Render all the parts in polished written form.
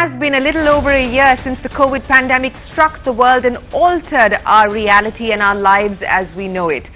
has been a little over a year since the COVID pandemic struck the world and altered our reality and our lives as we know it.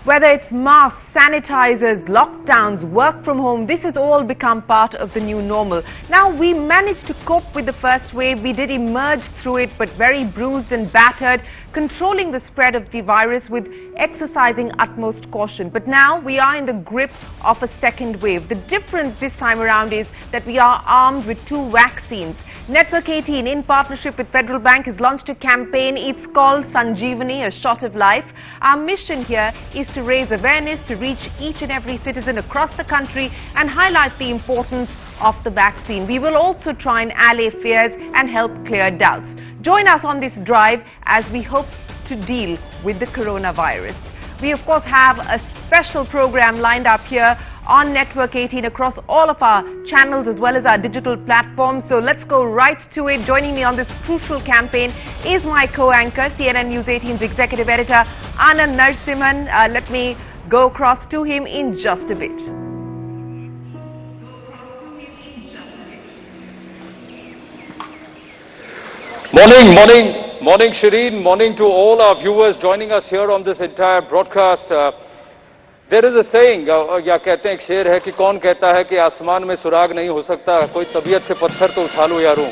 Whether it's masks, sanitizers, lockdowns, work from home, this has all become part of the new normal. Now, we managed to cope with the first wave. We did emerge through it, but very bruised and battered, controlling the spread of the virus with exercising utmost caution. But now we are in the grip of a second wave. The difference this time around is that we are armed with 2 vaccines. Network18, in partnership with Federal Bank, has launched a campaign. It's called Sanjeevani, a shot of life. Our mission here is to raise awareness, to reach each and every citizen across the country and highlight the importance of the vaccine. We will also try and allay fears and help clear doubts. Join us on this drive as we hope to deal with the coronavirus. We, of course, have a special program lined up here on Network18 across all of our channels as well as our digital platforms. So let's go right to it. Joining me on this crucial campaign is my co-anchor, CNN News 18's executive editor, Anand Narasimhan. Let me go across to him in just a bit. Morning Shireen, morning to all our viewers joining us here on this entire broadcast. There is a saying, या कहते हैं एक शेर है कि कौन कहता है कि आसमान में सुराग नहीं हो सकता, कोई तबीयत से पत्थर तो उठा लो यारों।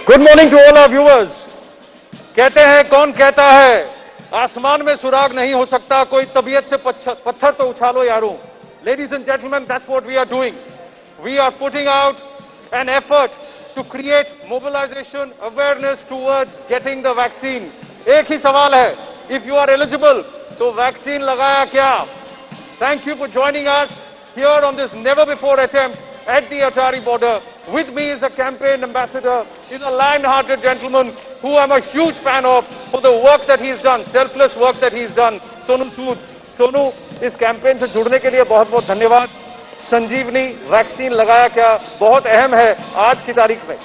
Good morning to all our viewers. कहते हैं कौन कहता है आसमान में सुराग नहीं हो सकता, कोई तबीयत से पत्थर तो उछालो यारों। Ladies and gentleman, that's what we are doing. We are putting out an effort to create mobilisation awareness towards getting the vaccine. एक ही सवाल है, इफ यू आर एलिजिबल तो वैक्सीन लगाया क्या? Thank you for joining us here on this never before attempt at the Atari border. With me is a campaign ambassador, is a lion-hearted gentleman who I'm a huge fan of for the work that he's done, selfless work that he's done, Sonu Sood. Sonu, इस campaign से जुड़ने के लिए बहुत-बहुत धन्यवाद। संजीवनी vaccine लगाया क्या, बहुत अहम है आज की तारीख में।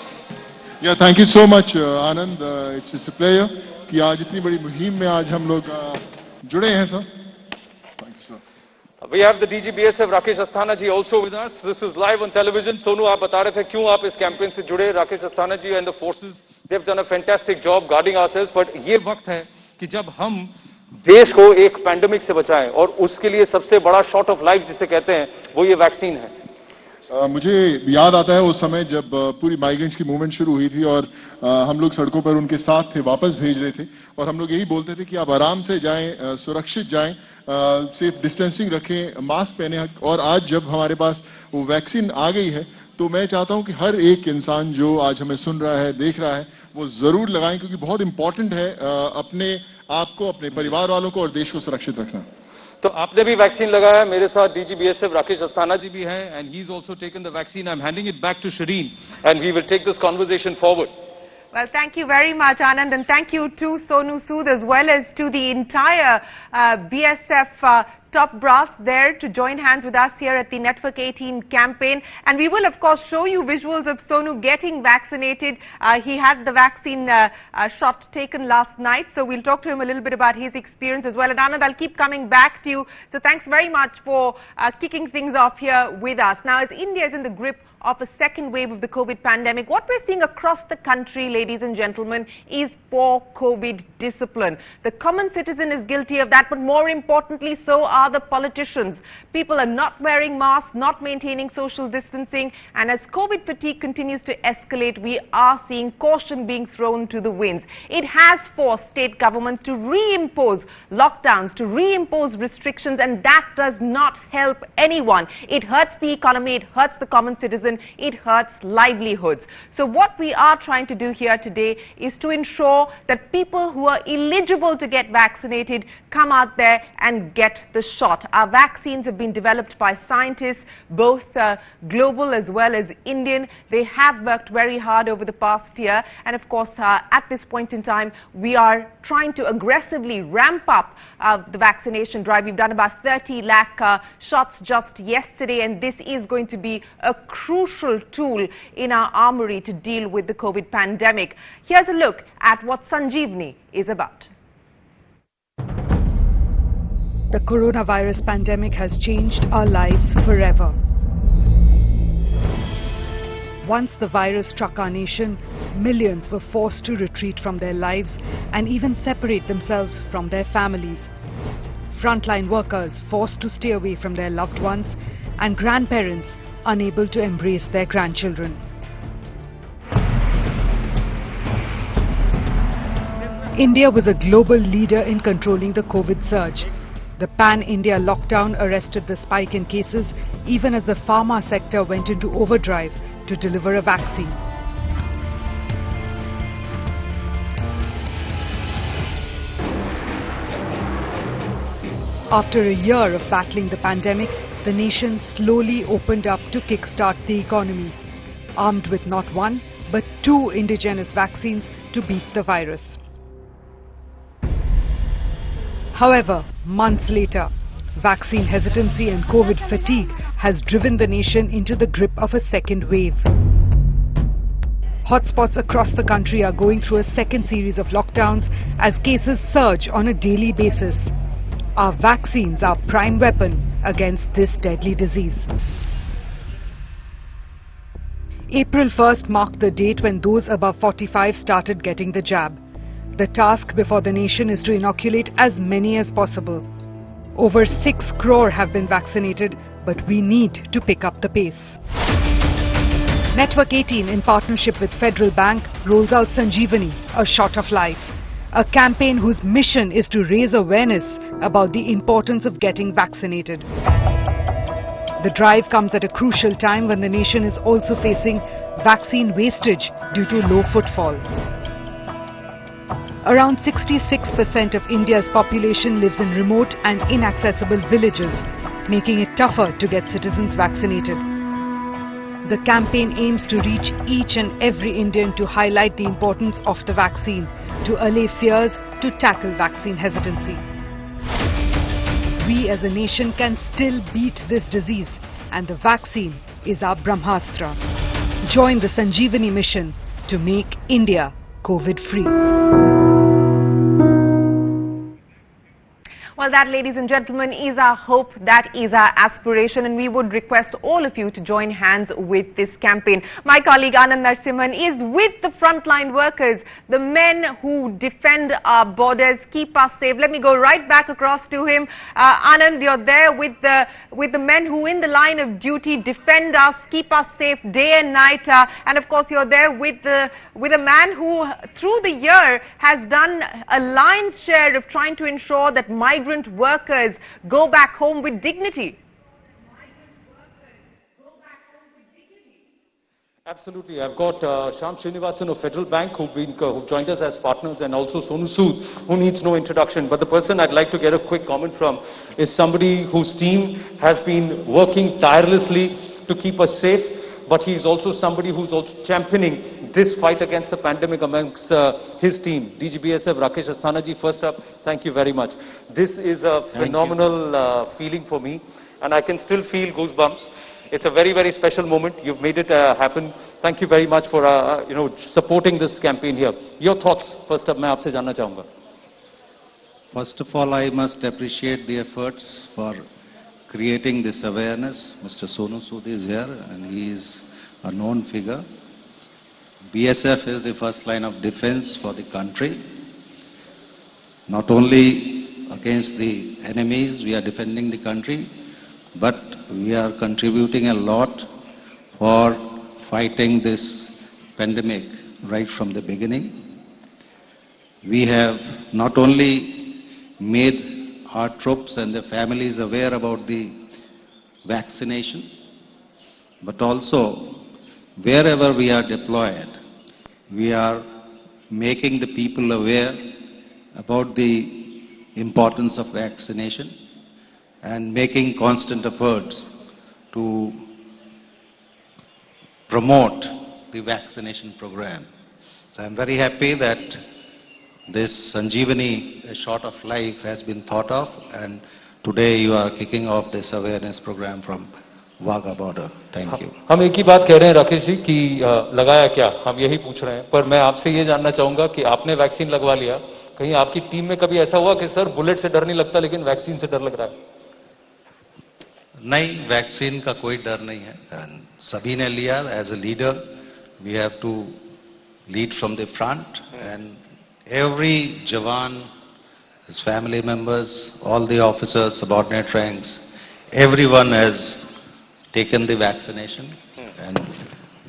Yeah, thank you so much, Anand. It's just a pleasure कि आज इतनी बड़ी मुहिम में आज हम लोग जुड़े हैं sir. We have the DG BSF Rakesh Asthana ji also with us. This is live on television. Sonu, आप बता रहे थे क्यों आप इस कैंपेन से जुड़े। राकेश अस्थाना जी and the forces, they've done a fantastic job guarding ourselves. But ये वक्त है कि जब हम देश को एक पैंडेमिक से बचाएं और उसके लिए सबसे बड़ा शॉट ऑफ लाइफ जिसे कहते हैं वो ये वैक्सीन है। मुझे याद आता है उस समय जब पूरी माइग्रेंट्स की मूवमेंट शुरू हुई थी और हम लोग सड़कों पर उनके साथ थे, वापस भेज रहे थे और हम लोग यही बोलते थे कि आप आराम से जाएं, सुरक्षित जाएं, सेफ डिस्टेंसिंग रखें, मास्क पहने। और आज जब हमारे पास वो वैक्सीन आ गई है तो मैं चाहता हूं कि हर एक इंसान जो आज हमें सुन रहा है, देख रहा है, वो जरूर लगाएं क्योंकि बहुत इंपॉर्टेंट है अपने आप को, अपने परिवार वालों को और देश को सुरक्षित रखना। तो आपने भी वैक्सीन लगाया। मेरे साथ डीजी बीएसएफ राकेश अस्थाना जी भी हैं and he is also taken the vaccine. I am handing it back to Shireen and we will take this conversation forward. Well, thank you very much, Anand, and thank you to Sonu Sood as well as to the entire BSF top brass there to join hands with us here at the Network 18 campaign. And we will, of course, show you visuals of Sonu getting vaccinated. He had the vaccine shot taken last night. So we'll talk to him a little bit about his experience as well. And Anand, I'll keep coming back to you. So thanks very much for kicking things off here with us. Now, as India is in the grip of a second wave of the COVID pandemic, what we're seeing across the country, ladies and gentlemen, is poor COVID discipline. The common citizen is guilty of that, but more importantly, so are the politicians. People are not wearing masks, not maintaining social distancing, and as COVID fatigue continues to escalate, we are seeing caution being thrown to the winds. It has forced state governments to reimpose lockdowns, to reimpose restrictions, and that does not help anyone. It hurts the economy, it hurts the common citizen, it hurts livelihoods. So what we are trying to do here today is to ensure that people who are eligible to get vaccinated come out there and get the shot. Our vaccines have been developed by scientists, both global as well as Indian. They have worked very hard over the past year, and of course at this point in time we are trying to aggressively ramp up the vaccination drive. We've done about 30 lakh shots just yesterday, and this is going to be a crucial tool in our armory to deal with the COVID pandemic. Here's a look at what Sanjeevani is about. The coronavirus pandemic has changed our lives forever. Once the virus struck our nation, millions were forced to retreat from their lives and even separate themselves from their families. Frontline workers forced to stay away from their loved ones, and grandparents unable to embrace their grandchildren. India was a global leader in controlling the COVID surge. The pan-India lockdown arrested the spike in cases even as the pharma sector went into overdrive to deliver a vaccine. After a year of battling the pandemic, the nation slowly opened up to kickstart the economy, armed with not one but 2 indigenous vaccines to beat the virus. However, months later, vaccine hesitancy and COVID fatigue has driven the nation into the grip of a second wave. Hotspots across the country are going through a second series of lockdowns as cases surge on a daily basis. Our vaccines are prime weapon against this deadly disease. April 1st marked the date when those above 45 started getting the jab. The task before the nation is to inoculate as many as possible. Over 6 crore have been vaccinated, but we need to pick up the pace. Network 18, in partnership with Federal Bank, rolls out Sanjeevani, a shot of life. A campaign whose mission is to raise awareness about the importance of getting vaccinated. The drive comes at a crucial time when the nation is also facing vaccine wastage due to low footfall. Around 66% of India's population lives in remote and inaccessible villages, making it tougher to get citizens vaccinated. The campaign aims to reach each and every Indian to highlight the importance of the vaccine, to allay fears, to tackle vaccine hesitancy. We as a nation can still beat this disease, and the vaccine is our Brahmastra. Join the Sanjeevani mission to make India COVID-free. Well, that, ladies and gentlemen, is our hope, that is our aspiration, and we would request all of you to join hands with this campaign. My colleague Anand Narsimhan is with the frontline workers, the men who defend our borders, keep us safe. Let me go right back across to him. Anand, you're there with the men who in the line of duty defend us, keep us safe day and night, and of course you're there with a man who through the year has done a lion's share of trying to ensure that migrant workers go back home with dignity. Absolutely. I've got Shyam Srinivasan of Federal Bank who joined us as partners, and also Sonu Sood, who needs no introduction. But the person I'd like to get a quick comment from is somebody whose team has been working tirelessly to keep us safe, but he's also somebody who's also championing this fight against the pandemic amongst his team. DGBSF Rakesh Asthana ji, first up, thank you very much. This is a phenomenal feeling for me, and I can still feel goosebumps. It's a very, very special moment. You've made it happen. Thank you very much for supporting this campaign here. Your thoughts, first up, मैं आपसे जानना चाहूँगा. First of all, I must appreciate the efforts for creating this awareness. Mr. Sonu Sood is here, and he is a known figure. BSF is the first line of defense for the country. Not only against the enemies, we are defending the country, but we are contributing a lot for fighting this pandemic right from the beginning. We have not only made our troops and their families aware about the vaccination, but also wherever we are deployed, we are making the people aware about the importance of vaccination and making constant efforts to promote the vaccination program. So I'm very happy that this Sanjeevani, a shot of life, has been thought of, and today you are kicking off this awareness program from Wagah border. Thank you. हम एक ही बात कह रहे हैं राकेश जी कि लगाया क्या, हम यही पूछ रहे हैं, पर मैं आपसे ये जानना चाहूंगा कि आपने वैक्सीन लगवा लिया, कहीं आपकी टीम में कभी ऐसा हुआ कि सर बुलेट से डर नहीं लगता लेकिन वैक्सीन से डर लग रहा है? नहीं, वैक्सीन का कोई डर नहीं है, सभी ने लिया. As a leader we have to lead from the front, and every Jawan, his family members, all the officers, subordinate ranks, everyone has taken the vaccination, and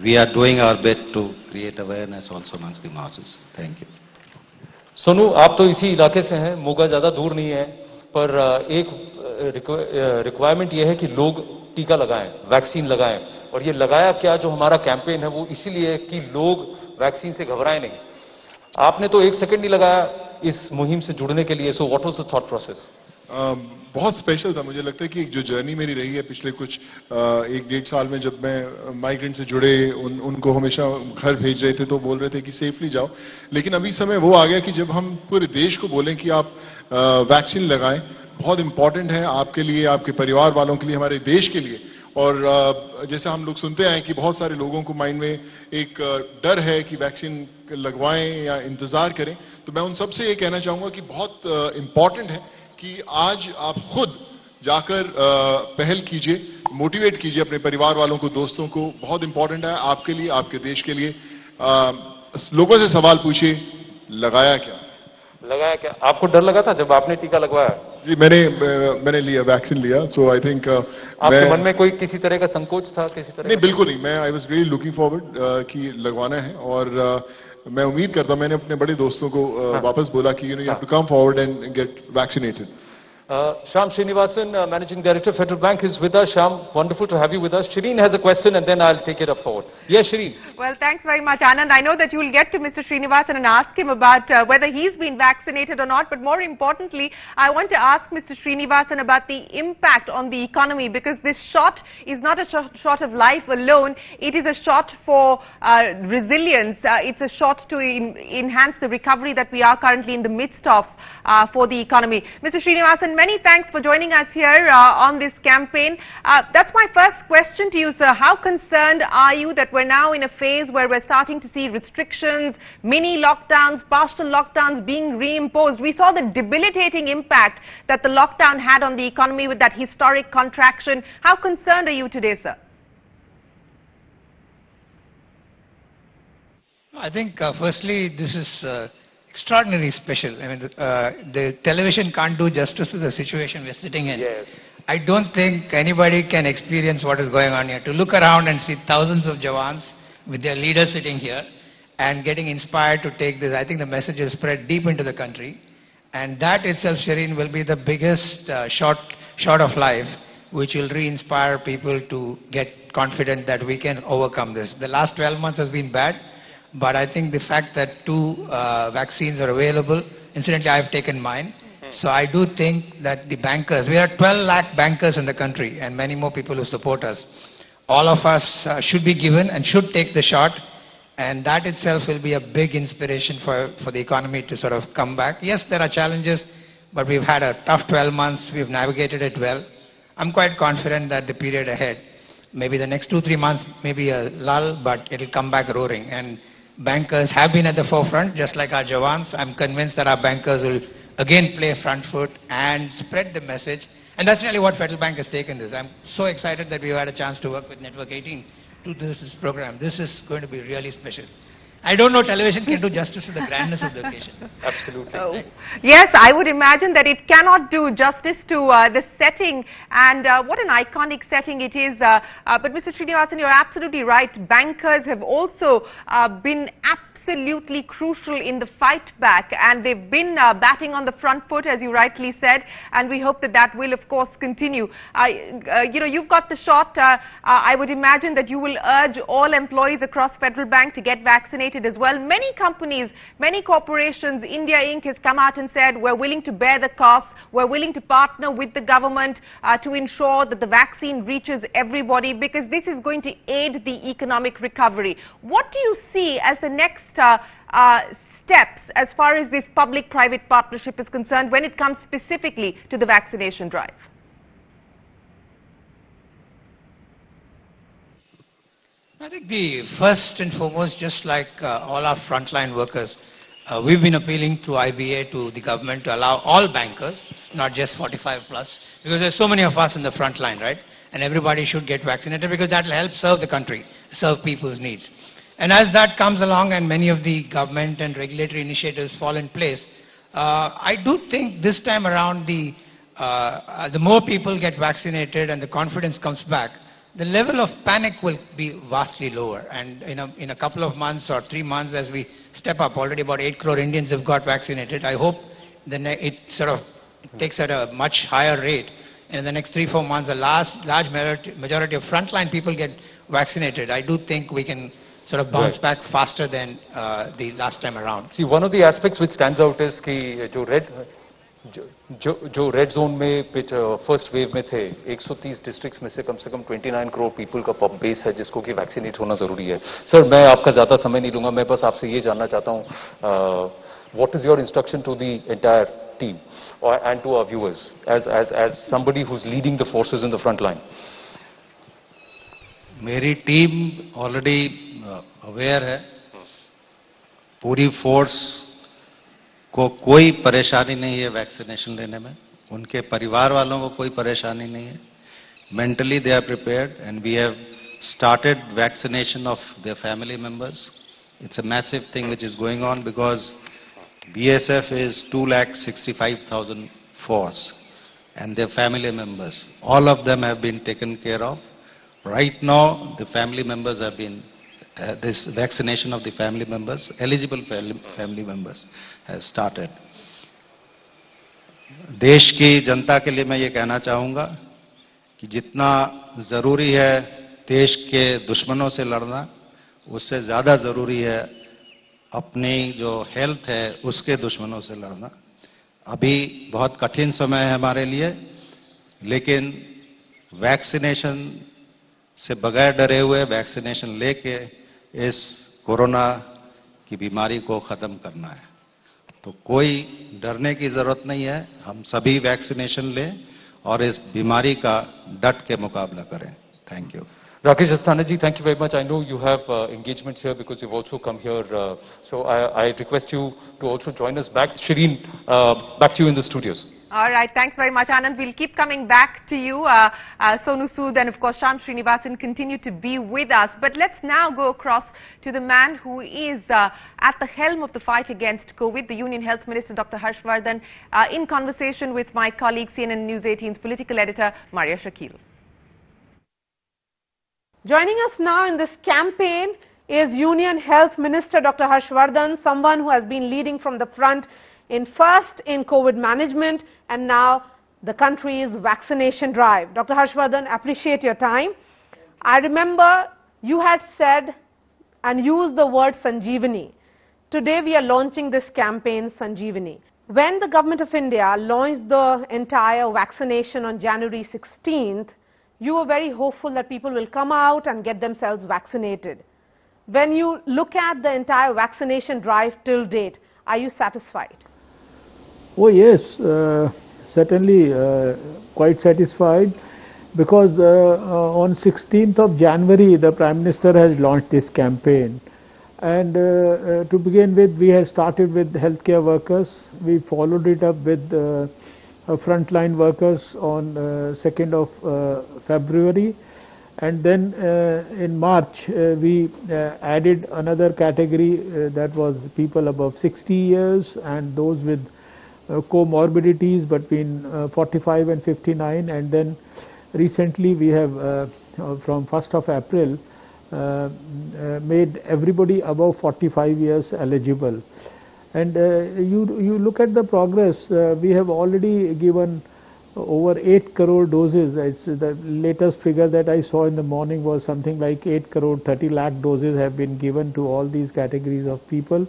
we are doing our bit to create awareness also amongst the masses. Thank you. Sonu, आप तो इसी इलाके से हैं, मोगा ज्यादा दूर नहीं है, पर एक रिक्वायरमेंट ये है कि लोग टीका लगाएं, वैक्सीन लगाएं, और ये लगाया क्या जो हमारा कैंपेन है वो इसीलिए कि लोग वैक्सीन से घबराएं नहीं. आपने तो एक सेकंड नहीं लगाया इस मुहिम से जुड़ने के लिए, so what was the thought process? बहुत स्पेशल था. मुझे लगता है कि जो जर्नी मेरी रही है पिछले कुछ 1-1.5 साल में, जब मैं माइग्रेंट से जुड़े उनको हमेशा घर भेज रहे थे तो बोल रहे थे कि सेफली जाओ, लेकिन अभी समय वो आ गया कि जब हम पूरे देश को बोलें कि आप वैक्सीन लगाएं, बहुत इंपॉर्टेंट है आपके लिए, आपके परिवार वालों के लिए, हमारे देश के लिए. और जैसे हम लोग सुनते हैं कि बहुत सारे लोगों को माइंड में एक डर है कि वैक्सीन लगवाएं या इंतजार करें, तो मैं उन सबसे ये कहना चाहूंगा कि बहुत इंपॉर्टेंट है कि आज आप खुद जाकर पहल कीजिए, मोटिवेट कीजिए अपने परिवार वालों को, दोस्तों को. बहुत इंपॉर्टेंट है आपके लिए, आपके देश के लिए. लोगों से सवाल पूछिए, लगाया क्या? लगाया क्या? आपको डर लगा था जब आपने टीका लगवाया? जी, मैंने लिया, वैक्सीन लिया. सो आई थिंक आपके मन में कोई किसी तरह का संकोच था, किसी तरह? नहीं, बिल्कुल नहीं. मैं I was really looking forward कि लगवाना है, और मैं उम्मीद करता हूं, मैंने अपने बड़े दोस्तों को वापस बोला कि you have to come forward and get vaccinated. Shyam Srinivasan, Managing Director, Federal Bank, is with us. Shyam, wonderful to have you with us. Shireen has a question and then I'll take it up forward. Yes, Shireen. Well, thanks very much, Anand. I know that you will get to Mr. Srinivasan and ask him about whether he's been vaccinated or not. But more importantly, I want to ask Mr. Srinivasan about the impact on the economy, because this shot is not a shot of life alone. It is a shot for resilience. It's a shot to enhance the recovery that we are currently in the midst of for the economy. Mr. Srinivasan, many thanks for joining us here on this campaign. That's my first question to you, sir. How concerned are you that we're now in a phase where we're starting to see restrictions, mini lockdowns, partial lockdowns being reimposed? We saw the debilitating impact that the lockdown had on the economy with that historic contraction. How concerned are you today, sir? I think firstly this is extraordinarily special. I mean, the television can't do justice to the situation we're sitting in. Yes. I don't think anybody can experience what is going on here. To look around and see thousands of Jawans with their leaders sitting here and getting inspired to take this, I think the message is spread deep into the country. And that itself, Shireen, will be the biggest shot of life, which will re-inspire people to get confident that we can overcome this. The last 12 months has been bad. But I think the fact that 2 vaccines are available, incidentally I have taken mine. So I do think that the bankers, we are 12 lakh bankers in the country and many more people who support us. All of us should be given and should take the shot. And that itself will be a big inspiration for the economy to sort of come back. Yes, there are challenges, but we've had a tough 12 months. We've navigated it well. I'm quite confident that the period ahead, maybe the next 2-3 months, maybe a lull, but it'll come back roaring. And bankers have been at the forefront, just like our Jawans. I'm convinced that our bankers will again play front foot and spread the message. And that's really what Federal Bank has taken this. I'm so excited that we've had a chance to work with Network18 to do this program. This is going to be really special. I don't know television can do justice to the grandness of the occasion. Absolutely. Oh. Yes, I would imagine that it cannot do justice to the setting, and what an iconic setting it is. But Mr. Srinivasan, you're absolutely right. Bankers have also been absolutely crucial in the fight back, and they've been batting on the front foot, as you rightly said, and we hope that that will of course continue. You know, you've got the shot. I would imagine that you will urge all employees across Federal Bank to get vaccinated as well. Many companies, many corporations, India Inc. has come out and said we're willing to bear the costs, we're willing to partner with the government to ensure that the vaccine reaches everybody, because this is going to aid the economic recovery. What do you see as the next steps as far as this public-private partnership is concerned when it comes specifically to the vaccination drive? I think the first and foremost, just like all our frontline workers, we've been appealing to IBA, to the government, to allow all bankers, not just 45 plus, because there's so many of us in the front line, right? And everybody should get vaccinated because that will help serve the country, serve people's needs. And as that comes along and many of the government and regulatory initiatives fall in place, I do think this time around the more people get vaccinated and the confidence comes back, the level of panic will be vastly lower. And in a couple of months or 3 months, as we step up, already about 8 crore Indians have got vaccinated. I hope it sort of takes at a much higher rate. And in the next 3-4 months, a large majority of frontline people get vaccinated. I do think we can sort of bounce back faster than the last time around. See, one of the aspects which stands out is कि जो red zone में first wave में थे 130 districts में से कम 29 crore people का pop base है जिसको कि वैक्सीनेट होना जरूरी है. सर, मैं आपका ज्यादा समय नहीं लूंगा. मैं बस आपसे ये जानना चाहता हूं, what is your instruction to the entire team and to our viewers as somebody who's leading the forces in the front line? मेरी टीम ऑलरेडी अवेयर है. पूरी फोर्स को कोई परेशानी नहीं है वैक्सीनेशन लेने में. उनके परिवार वालों को कोई परेशानी नहीं है. Mentally they are prepared and we have started vaccination of their family members. It's a massive thing which is going on because BSF is 2,65,000 force and their family members. All of them have been taken care of. Right now, the family members have been, this vaccination of the family members, eligible family members has started. देश की जनता के लिए मैं ये कहना चाहूँगा कि जितना ज़रूरी है देश के दुश्मनों से लड़ना, उससे ज़्यादा ज़रूरी है अपनी जो हेल्थ है उसके दुश्मनों से लड़ना. अभी बहुत कठिन समय है हमारे लिए, लेकिन वैक्सीनेशन से बगैर डरे हुए वैक्सीनेशन लेके इस कोरोना की बीमारी को खत्म करना है. तो कोई डरने की जरूरत नहीं है. हम सभी वैक्सीनेशन लें और इस बीमारी का डट के मुकाबला करें. Thank you. Rakesh Asthana ji, thank you very much. I know you have engagements here because you've also come here. So I request you to also join us back. Shireen, back to you in the studios. All right. Thanks very much, Anand. We'll keep coming back to you. Sonu Sood and, of course, Shyam Srinivasan continue to be with us. But let's now go across to the man who is at the helm of the fight against COVID, the Union Health Minister, Dr. Harshvardhan, in conversation with my colleague, CNN News 18's political editor, Maria Shakil. Joining us now in this campaign is Union Health Minister Dr. Harshvardhan, someone who has been leading from the front first in COVID management and now the country's vaccination drive. Dr. Harshvardhan, appreciate your time. I remember you had said and used the word Sanjeevani. Today we are launching this campaign Sanjeevani. When the Government of India launched the entire vaccination on January 16th, you were very hopeful that people will come out and get themselves vaccinated. when you look at the entire vaccination drive till date, are you satisfied? Oh yes, certainly quite satisfied, because on 16th of January the Prime Minister has launched this campaign, and to begin with we had started with healthcare workers. We followed it up with frontline workers on 2nd of February, and then in March we added another category, that was people above 60 years and those with comorbidities between 45 and 59, and then recently we have from 1st of April made everybody above 45 years eligible. And you look at the progress, we have already given over 8 crore doses. It's the latest figure that I saw in the morning was something like 8 crore 30 lakh doses have been given to all these categories of people.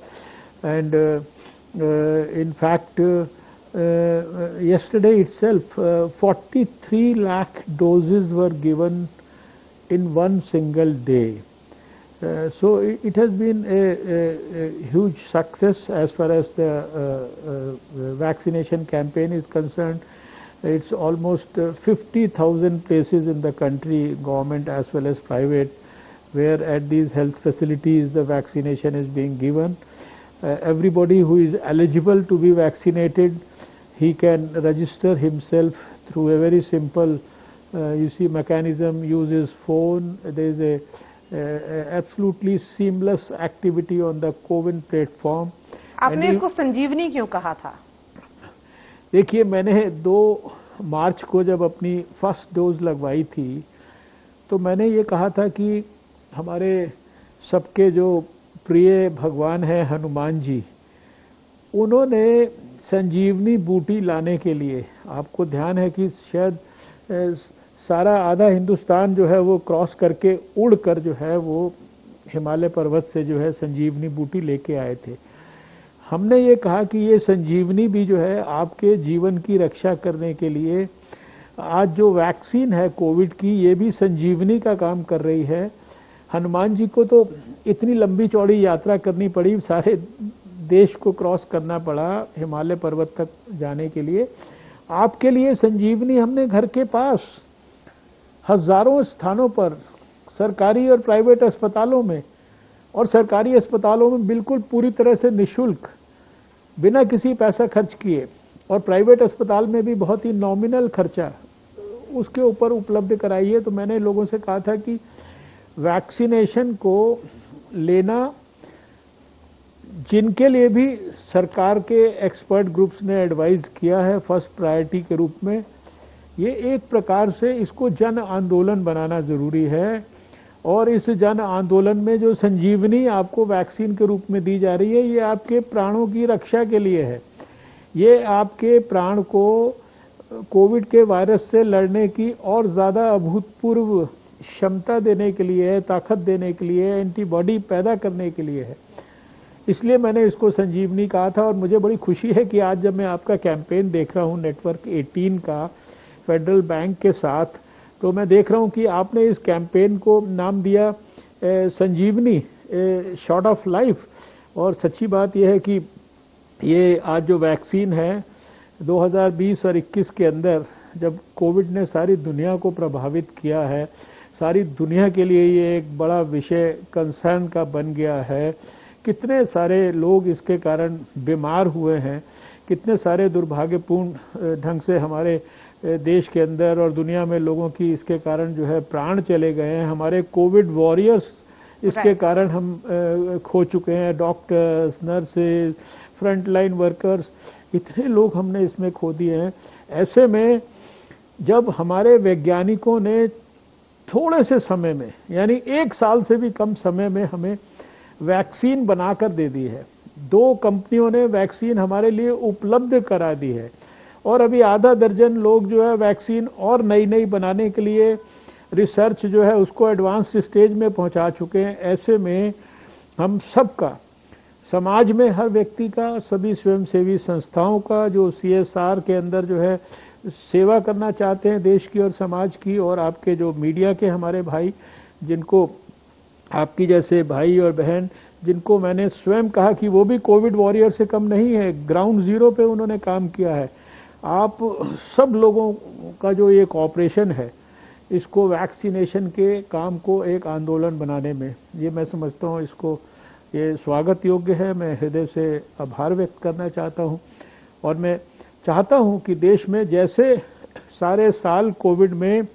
And in fact, yesterday itself 43 lakh doses were given in one single day. So it has been a huge success as far as the vaccination campaign is concerned. It's almost 50,000 places in the country, government as well as private, where at these health facilities the vaccination is being given. Everybody who is eligible to be vaccinated, he can register himself through a very simple mechanism, use his phone. There is a absolutely seamless activity on the CoWIN platform. आपने इसको संजीवनी क्यों कहा था? देखिए, मैंने 2 मार्च को जब अपनी फर्स्ट डोज लगवाई थी तो मैंने ये कहा था कि हमारे सबके जो प्रिय भगवान हैं हनुमान जी, उन्होंने संजीवनी बूटी लाने के लिए, आपको ध्यान है कि शायद सारा आधा हिंदुस्तान जो है वो क्रॉस करके उड़ कर जो है वो हिमालय पर्वत से जो है संजीवनी बूटी लेके आए थे। हमने ये कहा कि ये संजीवनी भी जो है आपके जीवन की रक्षा करने के लिए, आज जो वैक्सीन है कोविड की, ये भी संजीवनी का काम कर रही है। हनुमान जी को तो इतनी लंबी चौड़ी यात्रा करनी पड़ी, सारे देश को क्रॉस करना पड़ा हिमालय पर्वत तक जाने के लिए। आपके लिए संजीवनी हमने घर के पास हजारों स्थानों पर, सरकारी और प्राइवेट अस्पतालों में, और सरकारी अस्पतालों में बिल्कुल पूरी तरह से निःशुल्क, बिना किसी पैसा खर्च किए, और प्राइवेट अस्पताल में भी बहुत ही नॉमिनल खर्चा उसके ऊपर उपलब्ध कराई है। तो मैंने लोगों से कहा था कि वैक्सीनेशन को लेना, जिनके लिए भी सरकार के एक्सपर्ट ग्रुप्स ने एडवाइज किया है फर्स्ट प्रायोरिटी के रूप में, ये एक प्रकार से इसको जन आंदोलन बनाना जरूरी है। और इस जन आंदोलन में जो संजीवनी आपको वैक्सीन के रूप में दी जा रही है, ये आपके प्राणों की रक्षा के लिए है। ये आपके प्राण को कोविड के वायरस से लड़ने की और ज़्यादा अभूतपूर्व क्षमता देने के लिए है, ताकत देने के लिए, एंटीबॉडी पैदा करने के लिए है। इसलिए मैंने इसको संजीवनी कहा था। और मुझे बड़ी खुशी है कि आज जब मैं आपका कैंपेन देख रहा हूँ नेटवर्क 18 का फेडरल बैंक के साथ, तो मैं देख रहा हूं कि आपने इस कैंपेन को नाम दिया संजीवनी, शॉट ऑफ लाइफ। और सच्ची बात यह है कि ये आज जो वैक्सीन है 2020 और 21 के अंदर, जब कोविड ने सारी दुनिया को प्रभावित किया है, सारी दुनिया के लिए ये एक बड़ा विषय कंसर्न का बन गया है। कितने सारे लोग इसके कारण बीमार हुए हैं, कितने सारे दुर्भाग्यपूर्ण ढंग से हमारे देश के अंदर और दुनिया में लोगों की इसके कारण जो है प्राण चले गए हैं। हमारे कोविड वॉरियर्स इसके कारण हम खो चुके हैं, डॉक्टर्स, नर्सेज, फ्रंटलाइन वर्कर्स, इतने लोग हमने इसमें खो दिए हैं। ऐसे में जब हमारे वैज्ञानिकों ने थोड़े से समय में, यानी 1 साल से भी कम समय में हमें वैक्सीन बनाकर दे दी है, 2 कंपनियों ने वैक्सीन हमारे लिए उपलब्ध करा दी है, और अभी आधा दर्जन लोग जो है वैक्सीन और नई बनाने के लिए रिसर्च जो है उसको एडवांस स्टेज में पहुंचा चुके हैं। ऐसे में हम सबका, समाज में हर व्यक्ति का, सभी स्वयंसेवी संस्थाओं का जो CSR के अंदर जो है सेवा करना चाहते हैं देश की और समाज की, और आपके जो मीडिया के हमारे भाई जिनको आपकी जैसे भाई और बहन जिनको मैंने स्वयं कहा कि वो भी कोविड वॉरियर से कम नहीं है, ग्राउंड जीरो पे उन्होंने काम किया है। आप सब लोगों का जो ये ऑपरेशन है, इसको वैक्सीनेशन के काम को एक आंदोलन बनाने में, ये मैं समझता हूँ इसको ये स्वागत योग्य है। मैं हृदय से आभार व्यक्त करना चाहता हूँ और मैं चाहता हूँ कि देश में जैसे सारे साल कोविड में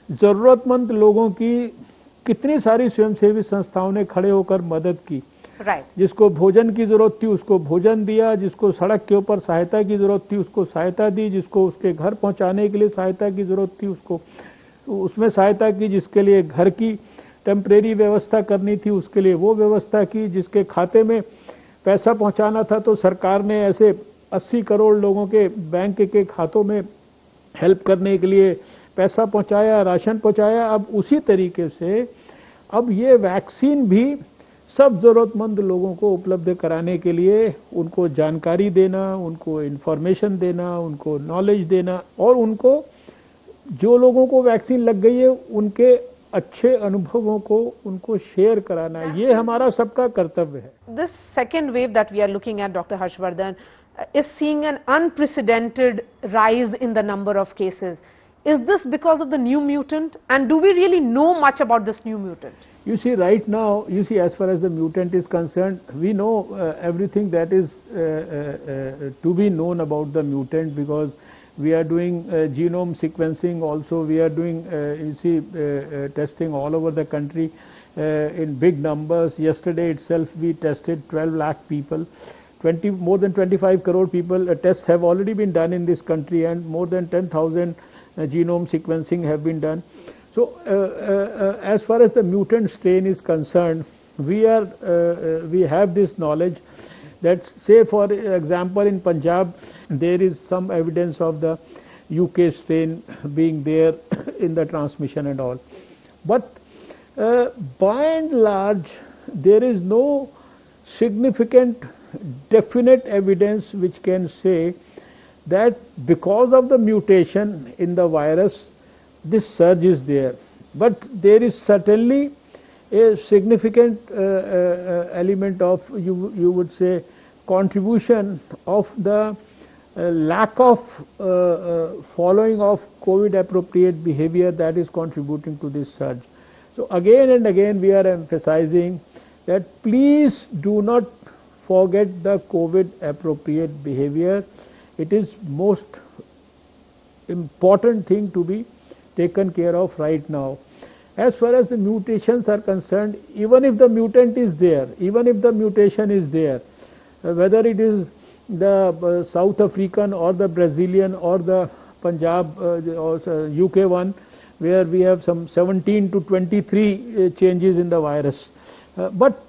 जरूरतमंद लोगों की कितनी सारी स्वयंसेवी संस्थाओं ने खड़े होकर मदद की। जिसको भोजन की जरूरत थी उसको भोजन दिया, जिसको सड़क के ऊपर सहायता की जरूरत थी उसको सहायता दी, जिसको उसके घर पहुंचाने के लिए सहायता की जरूरत थी उसको उसमें सहायता की, जिसके लिए घर की टेम्परेरी व्यवस्था करनी थी उसके लिए वो व्यवस्था की, जिसके खाते में पैसा पहुंचाना था तो सरकार ने ऐसे 80 करोड़ लोगों के बैंक के खातों में हेल्प करने के लिए पैसा पहुंचाया, राशन पहुंचाया। अब उसी तरीके से अब ये वैक्सीन भी सब जरूरतमंद लोगों को उपलब्ध कराने के लिए उनको जानकारी देना, उनको इन्फॉर्मेशन देना, उनको नॉलेज देना और उनको जो लोगों को वैक्सीन लग गई है उनके अच्छे अनुभवों को उनको शेयर कराना, ये हमारा सबका कर्तव्य है। This second wave that we are looking at, Dr. Harshvardhan, is seeing an unprecedented rise in the number of cases. Is this because of the new mutant, and do we really know much about this new mutant? You see, right now, as far as the mutant is concerned, we know everything that is to be known about the mutant, because we are doing genome sequencing also. We are doing, testing all over the country in big numbers. Yesterday itself, we tested 12 lakh people. More than 25 crore people tests have already been done in this country, and more than 10,000 genome sequencing have been done. So, as far as the mutant strain is concerned, we have this knowledge that, say for example, in Punjab there is some evidence of the UK strain being there in the transmission and all. But by and large, there is no significant definite evidence which can say that because of the mutation in the virus, this surge is there. But there is certainly a significant element of, you would say, contribution of the lack of following of COVID appropriate behavior that is contributing to this surge. So again and again we are emphasizing that please do not forget the COVID appropriate behavior. It is most important thing to be taken care of right now. As far as the mutations are concerned, even if the mutant is there, even if the mutation is there, whether it is the South African or the Brazilian or the Punjab or UK one, where we have some 17 to 23 changes in the virus, but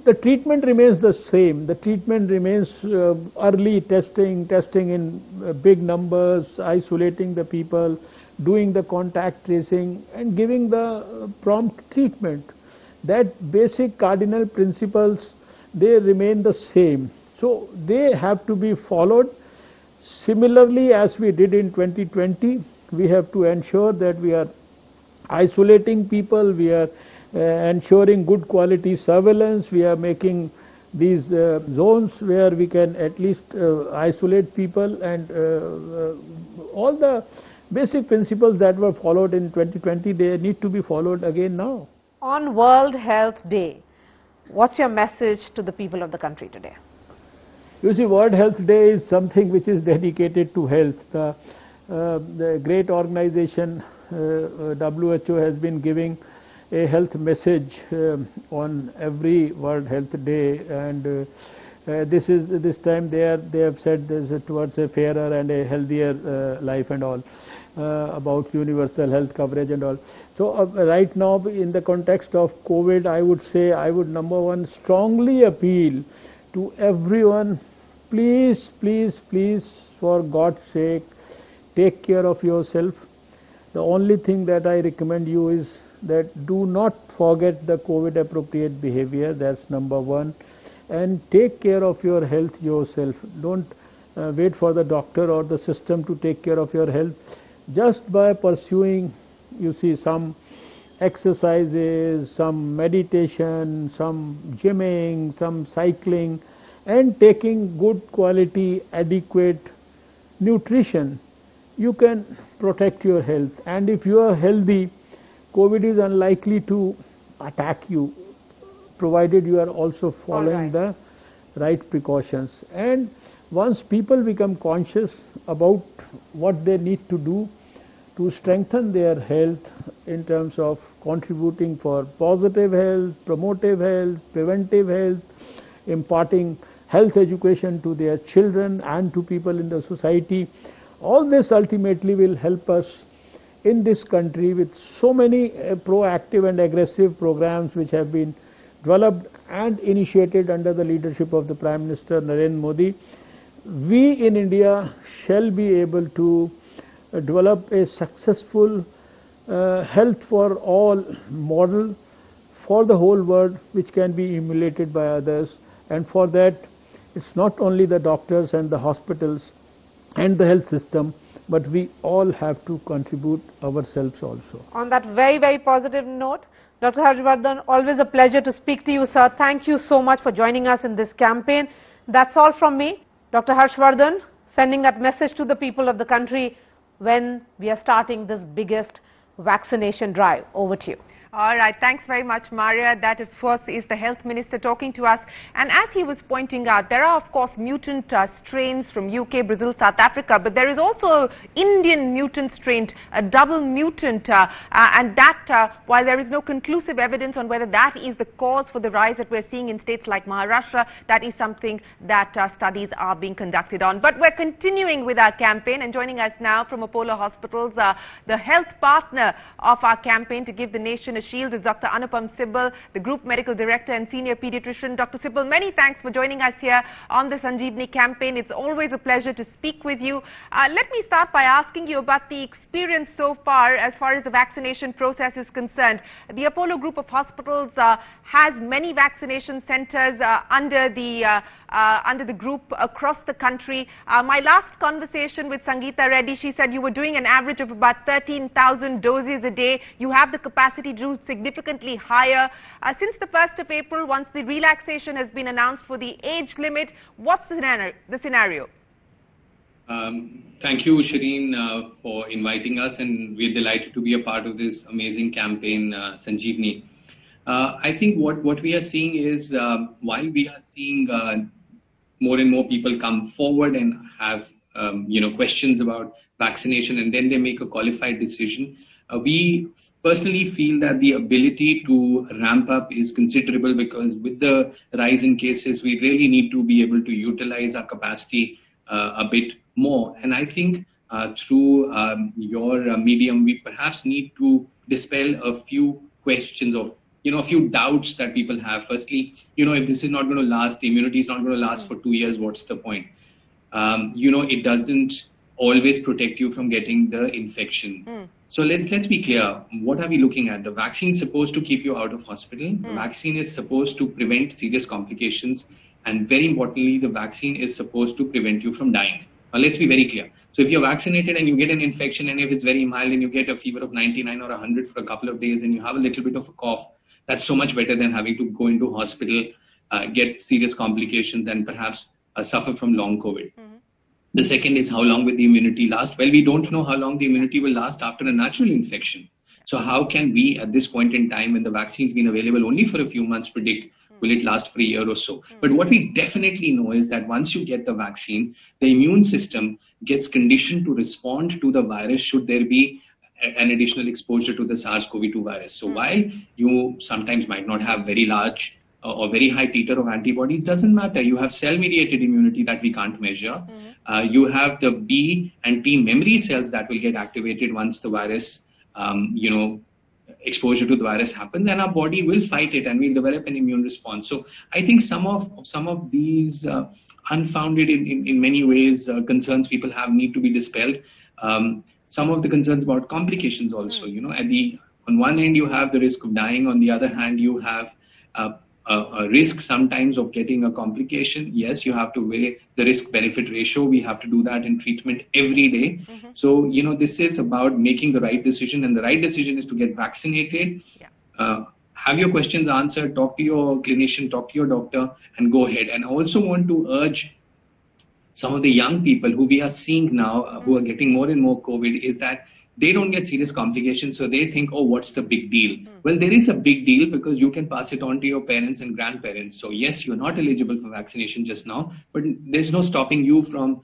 the treatment remains the same. The treatment remains early testing in big numbers, isolating the people, doing the contact tracing and giving the prompt treatment. That basic cardinal principles, they remain the same. So they have to be followed. Similarly, as we did in 2020, we have to ensure that we are isolating people, we are ensuring good quality surveillance, we are making these zones where we can at least isolate people, and all the basic principles that were followed in 2020, they need to be followed again now. On World Health Day, what's your message to the people of the country today? You see, World Health Day is something which is dedicated to health. The great organization WHO has been giving a health message on every World Health Day, and this time they have said this towards a fairer and a healthier life and all, about universal health coverage and all. So right now, in the context of COVID, I would say, I would, number one, strongly appeal to everyone, please, please, please, for God's sake, take care of yourself. The only thing that I recommend you is that do not forget the COVID appropriate behavior. That's number one. And take care of your health yourself. Don't wait for the doctor or the system to take care of your health. Just by pursuing, you see, some exercises, some meditation, some gymming, some cycling, and taking good quality, adequate nutrition, you can protect your health. And if you are healthy, COVID is unlikely to attack you, provided you are also following the right precautions. And once people become conscious about what they need to do to strengthen their health in terms of contributing for positive health, promotive health, preventive health, imparting health education to their children and to people in the society, all this ultimately will help us in this country with so many proactive and aggressive programs which have been developed and initiated under the leadership of the Prime Minister Narendra Modi. We in India shall be able to develop a successful health for all model for the whole world, which can be emulated by others. And for that, it's not only the doctors and the hospitals and the health system, but we all have to contribute ourselves also. On that very, very positive note, Dr. Harshvardhan, always a pleasure to speak to you, sir. Thank you so much for joining us in this campaign. That's all from me. Dr. Harshvardhan, sending that message to the people of the country when we are starting this biggest vaccination drive. Over to you. All right, thanks very much, Maria. That, of course, is the Health Minister talking to us. And as he was pointing out, there are, of course, mutant strains from UK, Brazil, South Africa, but there is also Indian mutant strain, a double mutant, and that, while there is no conclusive evidence on whether that is the cause for the rise that we're seeing in states like Maharashtra, that is something that studies are being conducted on. But we're continuing with our campaign, and joining us now from Apollo Hospitals, the health partner of our campaign to give the nation a shield is Dr. Anupam Sibal, the Group Medical Director and Senior Pediatrician. Dr. Sibal, many thanks for joining us here on the Sanjeevani campaign. It's always a pleasure to speak with you. Let me start by asking you about the experience so far as the vaccination process is concerned. The Apollo Group of Hospitals has many vaccination centers under the group across the country. My last conversation with Sangeeta Reddy, she said you were doing an average of about 13,000 doses a day. You have the capacity to do significantly higher. Since the 1st of April, once the relaxation has been announced for the age limit, what's the scenario? Thank you, Shireen, for inviting us, and we're delighted to be a part of this amazing campaign, Sanjeevani. I think what we are seeing is, while we are seeing more and more people come forward and have questions about vaccination, and then they make a qualified decision, we personally feel that the ability to ramp up is considerable, because with the rise in cases, we really need to be able to utilize our capacity a bit more. And I think through your medium, we perhaps need to dispel a few questions of, a few doubts that people have. Firstly, if this is not going to last, the immunity is not going to last for 2 years, what's the point? It doesn't always protect you from getting the infection. So let's be clear. What are we looking at? The vaccine is supposed to keep you out of hospital. The vaccine is supposed to prevent serious complications. And very importantly, the vaccine is supposed to prevent you from dying. Now, let's be very clear. So if you're vaccinated and you get an infection, and if it's very mild and you get a fever of 99 or 100 for a couple of days and you have a little bit of a cough, that's so much better than having to go into hospital, get serious complications, and perhaps suffer from long COVID. The second is, how long will the immunity last? Well, we don't know how long the immunity will last after a natural infection. So how can we, at this point in time, when the vaccine's been available only for a few months, predict will it last for a year or so? But what we definitely know is that once you get the vaccine, the immune system gets conditioned to respond to the virus should there be an additional exposure to the SARS-CoV-2 virus. So while you sometimes might not have very large or very high titer of antibodies, doesn't matter. You have cell-mediated immunity that we can't measure. You have the B and T memory cells that will get activated once the virus, exposure to the virus happens, and our body will fight it and we'll develop an immune response. So I think some of these unfounded in many ways concerns people have need to be dispelled. Some of the concerns about complications also, on one end you have the risk of dying, on the other hand you have a risk sometimes of getting a complication. Yes, you have to weigh the risk-benefit ratio. We have to do that in treatment every day. So, you know, this is about making the right decision, and the right decision is to get vaccinated. Have your questions answered, talk to your clinician, talk to your doctor, and go ahead. And I also want to urge some of the young people who we are seeing now, who are getting more and more COVID, is that they don't get serious complications, so they think, oh, what's the big deal? Well, there is a big deal because you can pass it on to your parents and grandparents. So yes, you're not eligible for vaccination just now, but there's no stopping you from,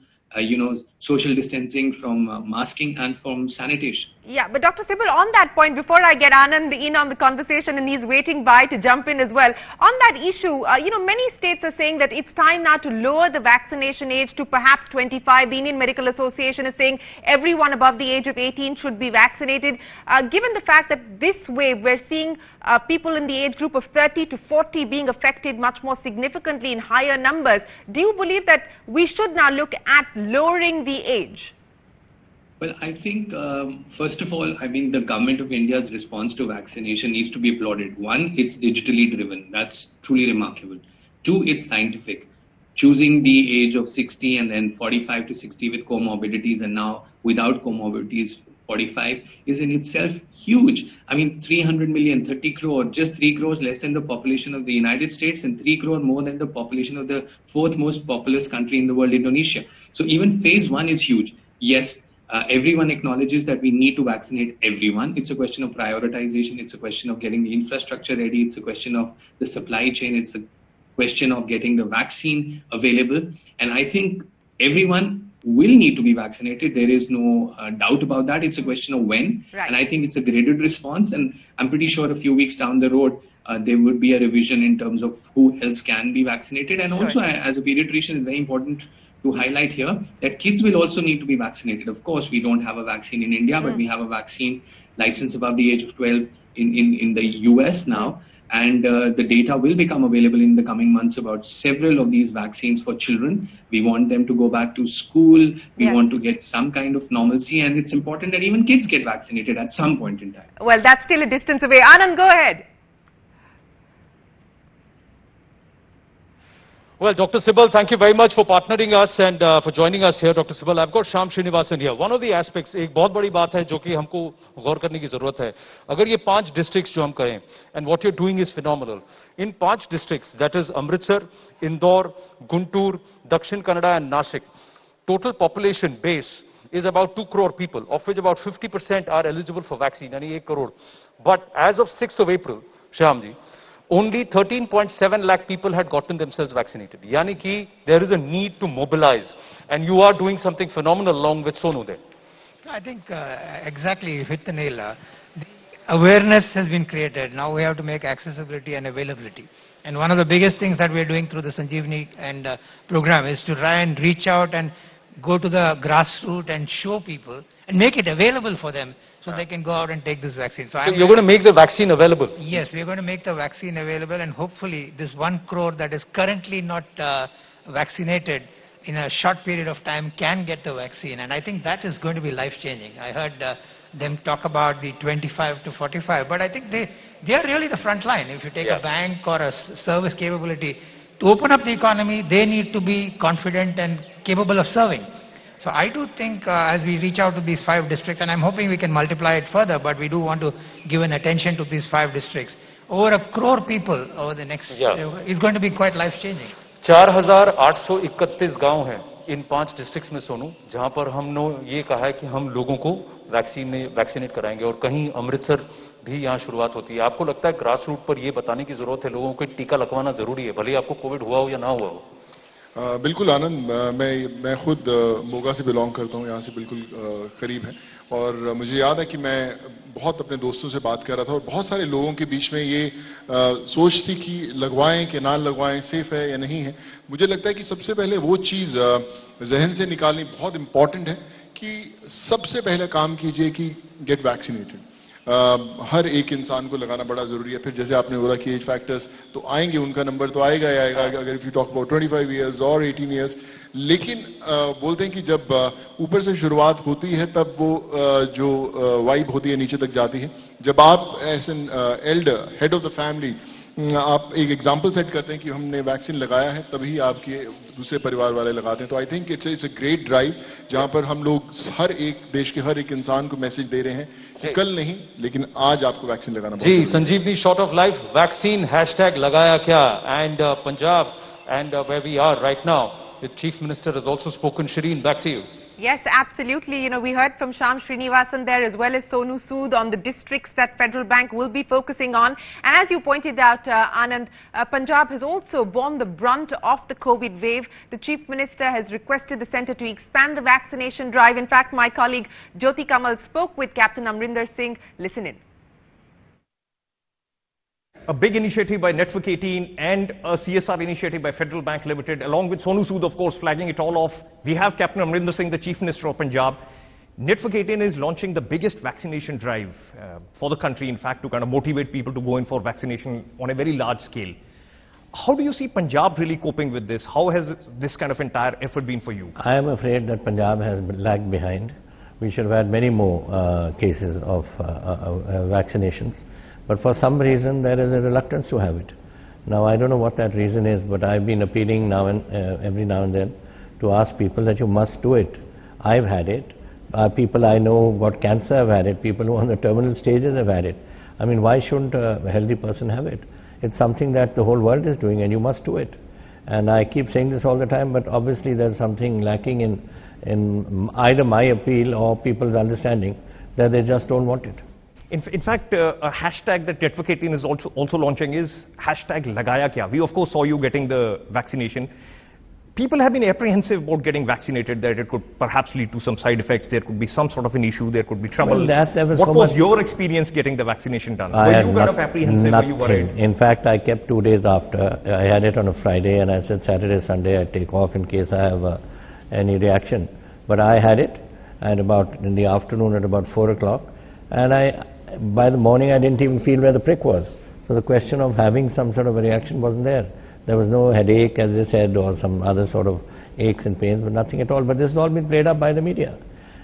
social distancing, from masking and from sanitation. Yeah, but Dr. Sibal, on that point, before I get Anand in on the conversation, and he's waiting by to jump in as well, on that issue, many states are saying that it's time now to lower the vaccination age to perhaps 25. The Indian Medical Association is saying everyone above the age of 18 should be vaccinated. Given the fact that this way we're seeing people in the age group of 30 to 40 being affected much more significantly in higher numbers, do you believe that we should now look at lowering the age? Well, I think, first of all, the government of India's response to vaccination needs to be applauded. One, it's digitally driven. That's truly remarkable. Two, it's scientific. Choosing the age of 60 and then 45 to 60 with comorbidities, and now without comorbidities, 45, is in itself huge. 300 million, 30 crore, just 3 crores less than the population of the United States, and 3 crore more than the population of the fourth most populous country in the world, Indonesia. So even phase one is huge. Yes, everyone acknowledges that we need to vaccinate everyone. It's a question of prioritization. It's a question of getting the infrastructure ready. It's a question of the supply chain. It's a question of getting the vaccine available. And I think everyone will need to be vaccinated. There is no doubt about that. It's a question of when. Right. And I think it's a graded response. And I'm pretty sure a few weeks down the road, there would be a revision in terms of who else can be vaccinated. And also, as a pediatrician, it's very important to highlight here that kids will also need to be vaccinated. Of course, we don't have a vaccine in India, but we have a vaccine license above the age of 12 in the US now. And the data will become available in the coming months about several of these vaccines for children. We want them to go back to school. We want to get some kind of normalcy. And it's important that even kids get vaccinated at some point in time. Well, that's still a distance away. Anand, go ahead. Well, Dr. Sibal, thank you very much for partnering us and for joining us here, Dr. Sibal. I've got Shyam Srinivasan here. One of the aspects, एक बहुत बड़ी बात है जो कि हमको गौर करने की जरूरत है. अगर ये 5 districts जो हम करें, and what you're doing is phenomenal. In 5 districts, that is Amritsar, Indore, Guntur, Dakshin Kannada and Nashik, total population base is about 2 crore people, of which about 50% are eligible for vaccine, यानी 1 crore. But as of 6th of April, Shyam ji, only 13.7 lakh people had gotten themselves vaccinated. Yani ki there is a need to mobilize, and you are doing something phenomenal along with Sonu there. I think exactly, you hit the nail. The awareness has been created. Now we have to make accessibility and availability. And one of the biggest things that we are doing through the Sanjeevani and program is to try and reach out and go to the grassroots and show people and make it available for them, so they can go out and take this vaccine. So you're going to make the vaccine available? Yes, we're going to make the vaccine available, and hopefully this 1 crore that is currently not vaccinated in a short period of time can get the vaccine. And I think that is going to be life-changing. I heard them talk about the 25 to 45, but I think they are really the front line. If you take a bank or a service capability, to open up the economy, they need to be confident and capable of serving. So I do think as we reach out to these 5 districts, and I'm hoping we can multiply it further, but we do want to give an attention to these 5 districts. Over 1 crore people over the next, is going to be quite life-changing. 4,831 गांव हैं इन 5 districts में सोनू, जहां पर हमने ये कहा है कि हम लोगों को वैक्सीनेट कराएंगे, और कहीं अमृतसर भी यहाँ शुरुआत होती है. आपको लगता है ग्रास रूट पर ये बताने की जरूरत है लोगों को टीका लगवाना जरूरी है, भले आपको कोविड हुआ हो या ना हुआ हो? बिल्कुल आनंद, मैं खुद मोगा से बिलोंग करता हूं, यहाँ से बिल्कुल करीब है, और मुझे याद है कि मैं बहुत अपने दोस्तों से बात कर रहा था, और बहुत सारे लोगों के बीच में ये सोच थी कि लगवाएं कि ना लगवाएं, सेफ है या नहीं है. मुझे लगता है कि सबसे पहले वो चीज जहन से निकालनी बहुत इंपॉर्टेंट है कि सबसे पहले काम कीजिए कि गेट वैक्सीनेटेड. हर एक इंसान को लगाना बड़ा जरूरी है. फिर जैसे आपने बोला कि एज फैक्टर्स तो आएंगे, उनका नंबर तो आएगा ही आएगा, अगर if you talk about 25 years और 18 इयर्स. लेकिन बोलते हैं कि जब ऊपर से शुरुआत होती है तब वो जो वाइब होती है नीचे तक जाती है. जब आप as an elder, head of the family, आप एक एग्जाम्पल सेट करते हैं कि हमने वैक्सीन लगाया है तभी आपके दूसरे परिवार वाले लगाते हैं। तो I think it's a great drive जहां पर हम लोग हर एक देश के हर एक इंसान को मैसेज दे रहे हैं कि कल नहीं लेकिन आज आपको वैक्सीन लगाना जी Sanjeevani shot of life vaccine hashtag लगाया क्या and Punjab and where we are right now the chief minister has also spoken Shireen back to you. Yes, absolutely. You know, we heard from Shyam Srinivasan there as well as Sonu Sood on the districts that Federal Bank will be focusing on. And as you pointed out, Anand, Punjab has also borne the brunt of the COVID wave. The Chief Minister has requested the centre to expand the vaccination drive. In fact, my colleague Jyoti Kamal spoke with Captain Amrinder Singh. Listen in. A big initiative by Network18 and a CSR initiative by Federal Bank Limited, along with Sonu Sood, of course, flagging it all off. We have Captain Amrinder Singh, the Chief Minister of Punjab. Network18 is launching the biggest vaccination drive for the country, in fact, to kind of motivate people to go in for vaccination on a very large scale. How do you see Punjab really coping with this? How has this kind of entire effort been for you? I am afraid that Punjab has lagged behind. We should have had many more cases of vaccinations. But for some reason, there is a reluctance to have it. Now, I don't know what that reason is, but I've been appealing now and every now and then to ask people that you must do it. I've had it. People I know who got cancer have had it. People who are on the terminal stages have had it. I mean, why shouldn't a healthy person have it? It's something that the whole world is doing, and you must do it. And I keep saying this all the time, but obviously there's something lacking in either my appeal or people's understanding that they just don't want it. In fact, a hashtag that Network18 is also launching is hashtag Lagaya Kya. We of course saw you getting the vaccination. People have been apprehensive about getting vaccinated, that it could perhaps lead to some side effects, there could be some sort of an issue, there could be trouble. Well, what was your experience getting the vaccination done? Were you kind of apprehensive? Were you worried? In fact, I kept 2 days after. I had it on a Friday and I said Saturday, Sunday I take off in case I have any reaction. But I had it and in the afternoon at about 4 o'clock, and by the morning I didn't even feel where the prick was. So the question of having some sort of a reaction wasn't there. There was no headache, as they said, or some other sort of aches and pains, but nothing at all. But this has all been played up by the media.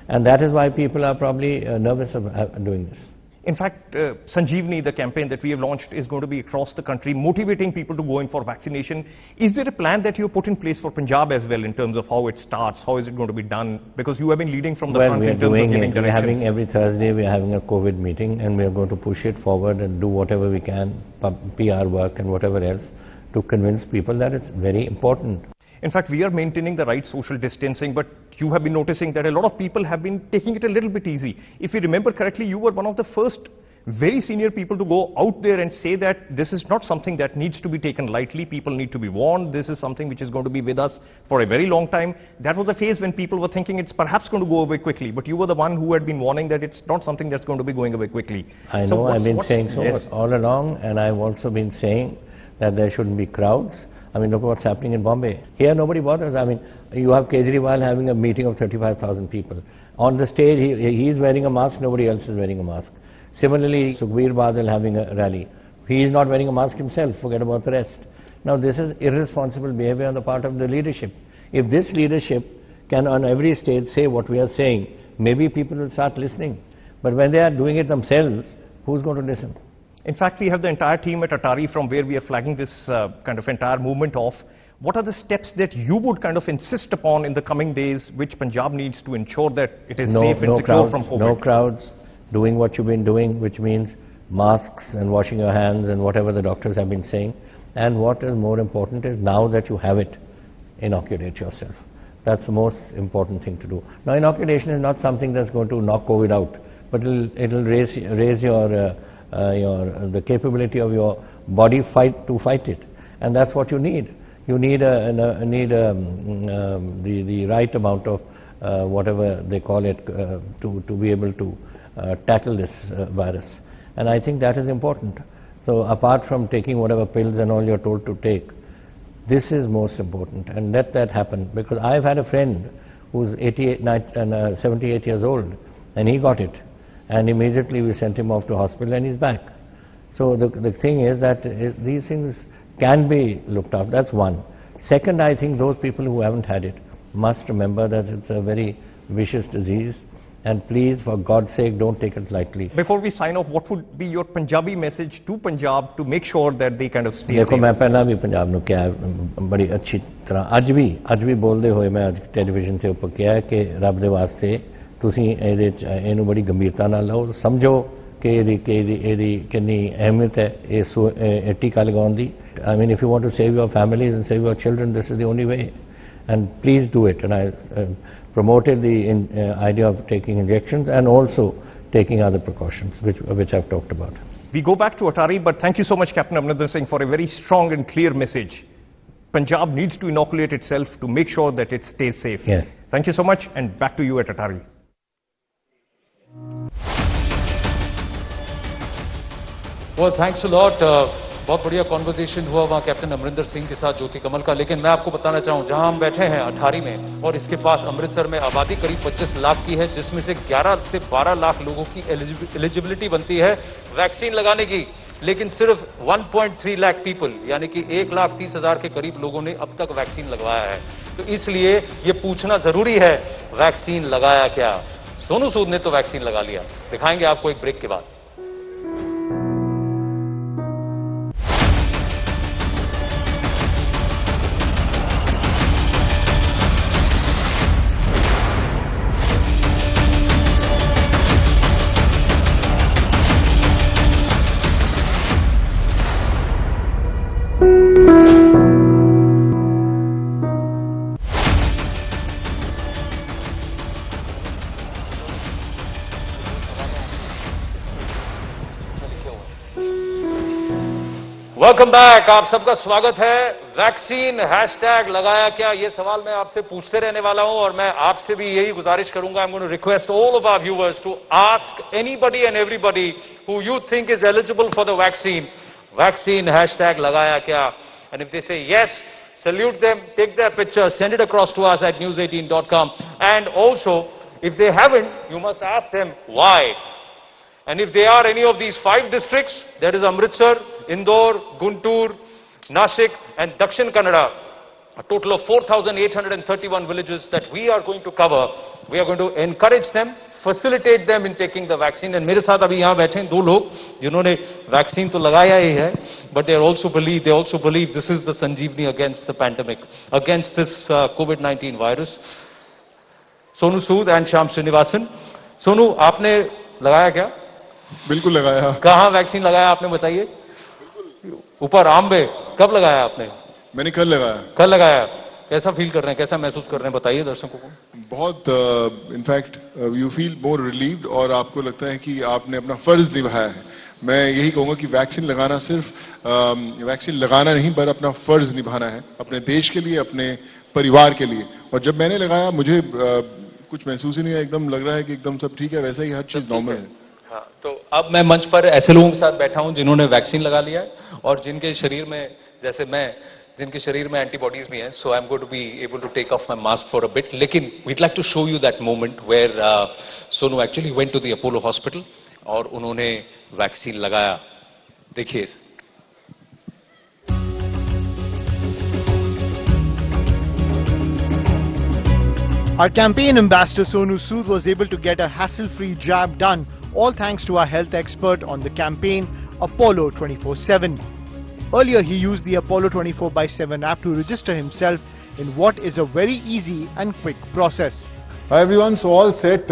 And that is why people are probably nervous of doing this. In fact, Sanjeevani, the campaign that we have launched, is going to be across the country, motivating people to go in for vaccination. Is there a plan that you have put in place for Punjab as well in terms of how it starts? How is it going to be done? Because you have been leading from the front in terms of giving directions. We're having every Thursday, we're having a COVID meeting, and we're going to push it forward and do whatever we can, PR work and whatever else, to convince people that it's very important. In fact, we are maintaining the right social distancing, but you have been noticing that a lot of people have been taking it a little bit easy. If you remember correctly, you were one of the first very senior people to go out there and say that this is not something that needs to be taken lightly. People need to be warned. This is something which is going to be with us for a very long time. That was a phase when people were thinking it's perhaps going to go away quickly, but you were the one who had been warning that it's not something that's going to be going away quickly. I know, I've been saying so all along, and I've also been saying that there shouldn't be crowds. I mean, look what's happening in Bombay. Here nobody bothers. I mean, you have Kejriwal having a meeting of 35,000 people. On the stage, he's wearing a mask, nobody else is wearing a mask. Similarly, Sukhbir Badal having a rally. He is not wearing a mask himself, forget about the rest. Now, this is irresponsible behavior on the part of the leadership. If this leadership can on every stage say what we are saying, maybe people will start listening. But when they are doing it themselves, who's going to listen? In fact, we have the entire team at Atari from where we are flagging this kind of entire movement off. What are the steps that you would kind of insist upon in the coming days, which Punjab needs to ensure that it is safe and secure from COVID? No crowds, doing what you've been doing, which means masks and washing your hands and whatever the doctors have been saying. And what is more important is now that you have it, inoculate yourself. That's the most important thing to do. Now, inoculation is not something that's going to knock COVID out, but it'll raise your the capability of your body to fight it, and that's what you need. You need the right amount of whatever they call it to be able to tackle this virus, and I think that is important. So apart from taking whatever pills and all you're told to take, this is most important, and let that happen. Because I've had a friend who's 78 years old, and he got it. And immediately we sent him off to hospital and he's back. So the thing is that these things can be looked up. That's one. Second, I think those people who haven't had it must remember that it's a very vicious disease and please, for God's sake, don't take it lightly. Before we sign off, what would be your Punjabi message to Punjab to make sure that they kind of stay देखो, safe? मैं पहला भी पंजाब ਨੂੰ ਕਿਹਾ ਬੜੀ ਅੱਛੀ ਤਰ੍ਹਾਂ ਅੱਜ ਵੀ ਬੋਲਦੇ ਹੋਏ ਮੈਂ ਅੱਜ ਟੈਲੀਵਿਜ਼ਨ ਤੇ ਉੱਪਰ ਕਿਹਾ ਕਿ ਰੱਬ ਦੇ ਵਾਸਤੇ ਤੁਸੀਂ ਇਹਨੂੰ ਬੜੀ ਗੰਭੀਰਤਾ ਨਾਲ ਲਓ, ਸਮਝੋ ਕਿ ਇਹਦੀ ਕਿੰਨੀ ਅਹਿਮੀਅਤ ਹੈ ਇਹ ਟੀਕਾ ਲਗਾਉਣ ਦੀ. I mean, if you want to save your families and save your children, this is the only way. And please do it. And I promoted the idea of taking injections and also taking other precautions, which I've talked about. We go back to Attari, but thank you so much, Captain Amrinder Singh, for a very strong and clear message. Punjab needs to inoculate itself to make sure that it stays safe. Yes. Thank you so much, and back to you at Attari. Well, thanks a lot. बहुत बढ़िया conversation हुआ वहाँ captain Amarinder Singh के साथ ज्योति कमल का. लेकिन मैं आपको बताना चाहूँ, जहाँ हम बैठे हैं अठारी में और इसके पास अमृतसर में आबादी करीब 25 लाख की है, जिसमें से 11 से 12 लाख लोगों की एलिजिबिलिटी बनती है वैक्सीन लगाने की. लेकिन सिर्फ 1.3 लाख पीपल यानी कि 1,30,000 के करीब लोगों ने अब तक वैक्सीन लगवाया है. तो इसलिए ये पूछना जरूरी है, वैक्सीन लगाया क्या? सोनू सूद ने तो वैक्सीन लगा लिया. दिखाएंगे आपको एक ब्रेक के बाद. Welcome back. आप सबका स्वागत है. वैक्सीन हैशटैग लगाया क्या, ये सवाल मैं आपसे पूछते रहने वाला हूं और मैं आपसे भी यही गुजारिश करूंगा. I am going to request all of our viewers to ask anybody and everybody who you think is eligible for the vaccine hashtag लगाया क्या. And if they say yes, salute them, take their picture, send it across to us at news18.com. And also, if they haven't, you must ask them why. And if they are any of these 5 districts, that is Amritsar, Indore, Guntur, Nashik and Dakshin Kannada, a total of 4,831 villages that we are going to cover. We are going to encourage them, facilitate them in taking the vaccine. And मेरे साथ अभी यहाँ बैठे हैं 2 लोग जिन्होंने vaccine तो लगाया ही है, but they also believe this is the Sanjeevani against the pandemic, against this COVID-19 virus. Sonu Sood and Shyam Srinivasan. Sonu, आपने लगाया क्या? बिल्कुल लगाया. कहाँ वैक्सीन लगाया आपने, बताइए. ऊपर आम्बे. कब लगाया आपने? मैंने कल लगाया. कल लगाया. कैसा फील कर रहे हैं, कैसा महसूस कर रहे हैं, बताइए दर्शकों को. बहुत in fact you feel more relieved और आपको लगता है कि आपने अपना फर्ज निभाया है. मैं यही कहूंगा कि वैक्सीन लगाना सिर्फ वैक्सीन लगाना नहीं, पर अपना फर्ज निभाना है अपने देश के लिए, अपने परिवार के लिए. और जब मैंने लगाया मुझे कुछ महसूस ही नहीं है. एकदम लग रहा है कि एकदम सब ठीक है, वैसा ही हर चीज नॉर्मल है. हाँ, तो अब मैं मंच पर ऐसे लोगों के साथ बैठा हूं जिन्होंने वैक्सीन लगा लिया है और जिनके शरीर में, जैसे मैं, जिनके शरीर में एंटीबॉडीज भी हैं. So I am going to be able to take off my mask for a bit. लेकिन we'd like to show you that moment where Sonu actually went to the Apollo hospital और उन्होंने वैक्सीन लगाया. देखिए. Our campaign ambassador Sonu Sood was able to get a hassle-free jab done, all thanks to our health expert on the campaign, Apollo 24/7. Earlier, he used the Apollo 24/7 app to register himself in what is a very easy and quick process. Hi everyone, so all set.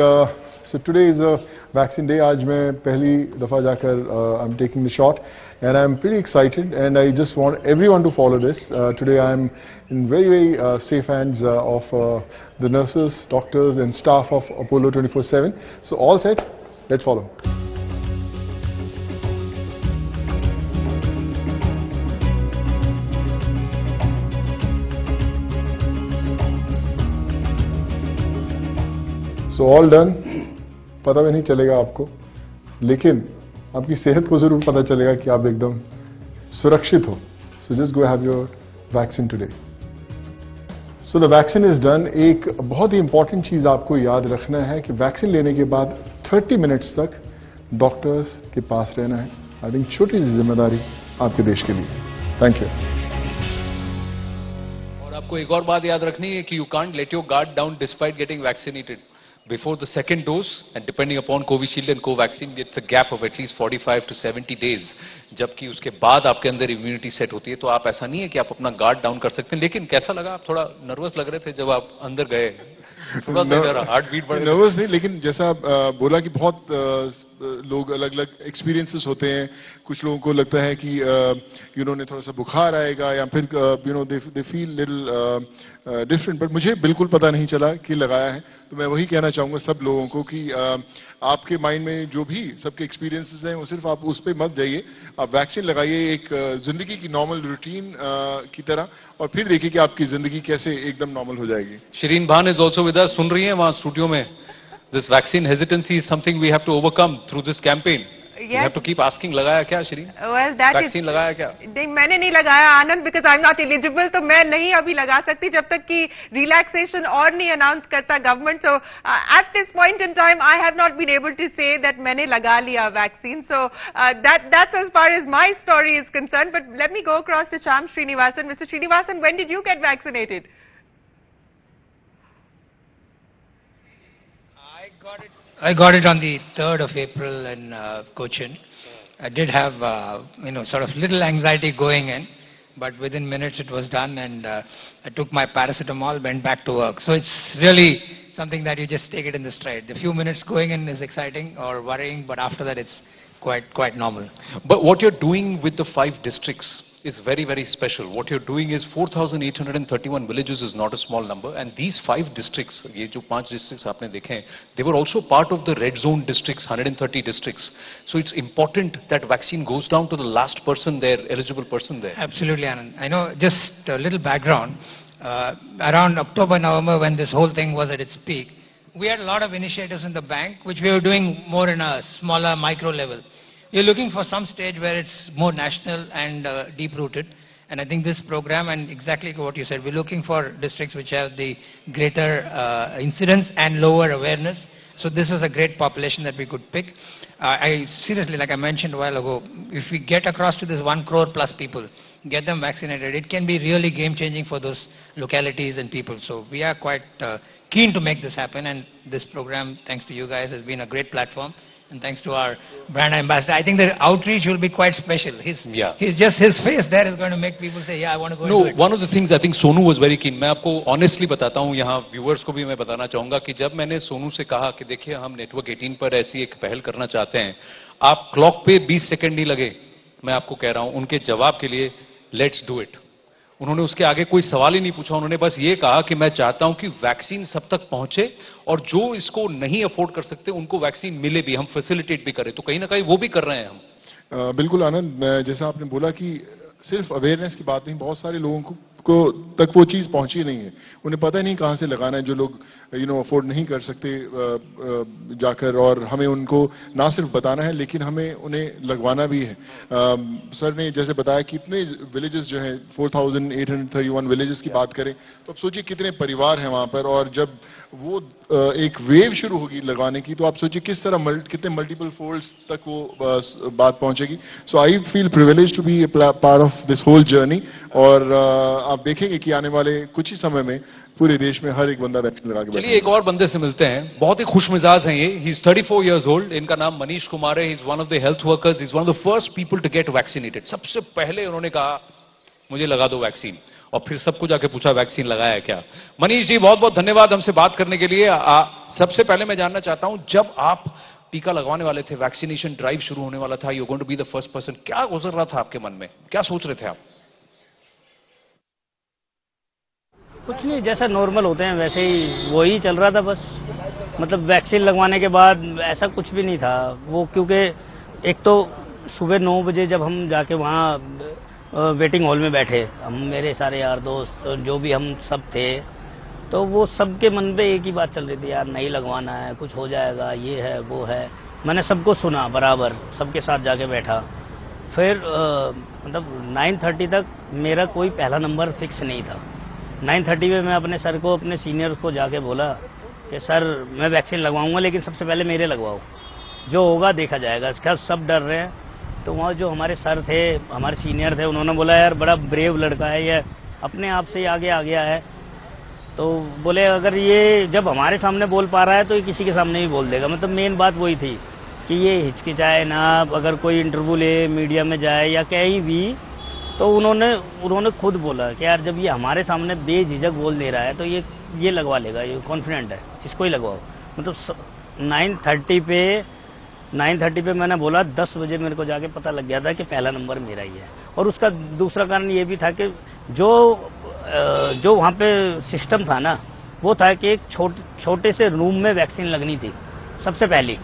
So today is a vaccine day. आज मैं पहली दफा जाकर I'm taking the shot and I'm pretty excited and I just want everyone to follow this. Today I'm in very safe hands of the nurses, doctors and staff of Apollo 24/7. So all set, let's follow. So all done. पता भी नहीं चलेगा आपको, लेकिन आपकी सेहत को जरूर पता चलेगा कि आप एकदम सुरक्षित हो. So just go have your vaccine today. So the vaccine is done. एक बहुत ही इंपॉर्टेंट चीज आपको याद रखना है कि वैक्सीन लेने के बाद 30 मिनट्स तक डॉक्टर्स के पास रहना है. आई थिंक छोटी सी जिम्मेदारी आपके देश के लिए. Thank you. और आपको एक और बात याद रखनी है कि you can't let your guard down despite getting vaccinated. before the second dose, and depending upon Covishield and Covaxin, it's a gap of at least 45 to 70 days. जबकि उसके बाद आपके अंदर इम्यूनिटी सेट होती है, तो आप ऐसा नहीं है कि आप अपना गार्ड डाउन कर सकते हैं. लेकिन कैसा लगा? आप थोड़ा नर्वस लग रहे थे जब आप अंदर गए. थोड़ा सा हार्ट बीट बढ़ गई. नर्वस नहीं, लेकिन जैसा बोला कि बहुत लोग अलग अलग एक्सपीरियंसेस होते हैं. कुछ लोगों को लगता है कि उन्हें थोड़ा सा बुखार आएगा या फिर they feel little different, but मुझे बिल्कुल पता नहीं चला कि लगाया है. तो मैं वही कहना चाहूंगा सब लोगों को कि आपके माइंड में जो भी सबके एक्सपीरियंसेस हैं वो सिर्फ आप उस पर मत जाइए. आप वैक्सीन लगाइए एक जिंदगी की नॉर्मल रूटीन की तरह, और फिर देखिए कि आपकी जिंदगी कैसे एकदम नॉर्मल हो जाएगी. Shireen Bhan is also with us. सुन रही हैं वहां स्टूडियो में? This vaccine hesitancy is something we have to overcome through this campaign. Yes. You have to keep asking, लगाया क्या श्रीन? Well, that वैक्सीन लगाया क्या? नहीं, मैंने नहीं लगाया आनंद, because I'm not eligible, तो मैं नहीं अभी लगा सकती जब तक कि relaxation और नहीं अनाउंस करता government. So at this point in time, I have not been able to say that मैंने लगा लिया vaccine. So that's as far as my story is concerned. But let me go across to Shyam Srinivasan. Mr. Srinivasan, when did you get vaccinated? I got it on the 3rd of April in Cochin. I did have, sort of little anxiety going in, but within minutes it was done, and I took my paracetamol, went back to work. So it's really something that you just take it in the stride. The few minutes going in is exciting or worrying, but after that it's quite normal. But what you're doing with the 5 districts is very, very special. What you're doing is 4,831 villages is not a small number, and these 5 districts, ये जो 5 districts आपने देखे हैं, they were also part of the red zone districts, 130 districts. So it's important that vaccine goes down to the last person there, eligible person there. Absolutely, Anand. I know, just a little background. Around October, November, when this whole thing was at its peak, we had a lot of initiatives in the bank, which we were doing more in a smaller micro level. We're looking for some stage where it's more national and deep-rooted. And I think this program, and exactly what you said, we're looking for districts which have the greater incidence and lower awareness. So this was a great population that we could pick. I seriously, like I mentioned a while ago, if we get across to this 1 crore plus people, get them vaccinated, it can be really game-changing for those localities and people. So we are quite keen to make this happen, and this program, thanks to you guys, has been a great platform. And thanks to our brand ambassador, I think the outreach will be quite special. His face there is going to make people say, yeah, I want to go into it. One of the things I think Sonu was very keen. मैं आपको honestly बताता हूँ, यहाँ viewers को भी मैं बताना चाहूँगा कि जब मैंने सोनू से कहा कि देखिए हम Network 18 पर ऐसी एक पहल करना चाहते हैं, आप क्लॉक पे 20 सेकंड नहीं लगे, मैं आपको कह रहा हूँ, उनके जवाब के लिए लेट्स डू इट. उन्होंने उसके आगे कोई सवाल ही नहीं पूछा. उन्होंने बस ये कहा कि मैं चाहता हूं कि वैक्सीन सब तक पहुंचे और जो इसको नहीं अफोर्ड कर सकते उनको वैक्सीन मिले भी, हम फैसिलिटेट भी करें. तो कहीं ना कहीं वो भी कर रहे हैं हम. बिल्कुल आनंद, जैसा आपने बोला कि सिर्फ अवेयरनेस की बात नहीं, बहुत सारे लोगों को तक वो चीज पहुंची नहीं है. उन्हें पता नहीं कहां से लगाना है. जो लोग अफोर्ड नहीं कर सकते जाकर, और हमें उनको ना सिर्फ बताना है लेकिन हमें उन्हें लगवाना भी है. सर ने जैसे बताया कि इतने विलेजेस जो हैं, 4,831 विलेजेस की बात करें तो अब सोचिए कितने परिवार हैं वहां पर, और जब वो एक वेव शुरू होगी लगवाने की तो आप सोचिए किस तरह कितने मल्टीपल फोल्ड्स तक वो बात पहुंचेगी. So I feel privilege to be part of this whole journey, और आप देखेंगे कि आने वाले कुछ ही समय में पूरे देश में हर एक बंदा वैक्सीन लगा के बैठेगा. चलिए एक और बंदे से मिलते हैं. बहुत ही खुश मिजाज हैं ये. He is 34 years old. इनका नाम मनीष कुमार है. He is one of the health workers. He is one of the first people to get vaccinated. सबसे पहले उन्होंने कहा मुझे लगा दो वैक्सीन, और फिर सबको जाके पूछा वैक्सीन लगाया है क्या. मनीष जी बहुत बहुत धन्यवाद हमसे बात करने के लिए. सबसे पहले मैं जानना चाहता हूं, जब आप टीका लगवाने वाले थे, वैक्सीनेशन ड्राइव शुरू होने वाला था, you going to be the first person, क्या गुजर रहा था आपके मन में, क्या सोच रहे थे आप? कुछ नहीं, जैसा नॉर्मल होते हैं वैसे ही वही चल रहा था बस. मतलब वैक्सीन लगवाने के बाद ऐसा कुछ भी नहीं था वो, क्योंकि एक तो सुबह 9 बजे जब हम जाके वहाँ वेटिंग हॉल में बैठे, हम मेरे सारे यार दोस्त जो भी हम सब थे, तो वो सबके मन पे एक ही बात चल रही थी, यार नहीं लगवाना है, कुछ हो जाएगा, ये है वो है. मैंने सबको सुना बराबर, सबके साथ जाके बैठा. फिर मतलब 9:30 तक मेरा कोई पहला नंबर फिक्स नहीं था. 9:30 में मैं अपने सर को, अपने सीनियर्स को जाके बोला कि सर मैं वैक्सीन लगवाऊंगा लेकिन सबसे पहले मेरे लगवाओ, जो होगा देखा जाएगा. क्या सब डर रहे हैं. तो वहाँ जो हमारे सर थे, हमारे सीनियर थे, उन्होंने बोला यार बड़ा ब्रेव लड़का है ये, अपने आप से आगे आ गया है. तो बोले अगर ये जब हमारे सामने बोल पा रहा है तो ये किसी के सामने भी बोल देगा। मतलब मेन बात वही थी कि ये हिचकिचाए ना, अगर कोई इंटरव्यू ले, मीडिया में जाए या कहीं भी, तो उन्होंने खुद बोला कि यार जब ये हमारे सामने बेझिझक बोल दे रहा है तो ये लगवा लेगा, ये कॉन्फिडेंट है, इसको ही लगवाओ। मतलब 9:30 पे मैंने बोला, 10 बजे मेरे को जाके पता लग गया था कि पहला नंबर मेरा ही है। और उसका दूसरा कारण ये भी था कि जो वहाँ पे सिस्टम था ना, वो था कि एक छोटे से रूम में वैक्सीन लगनी थी सबसे पहली।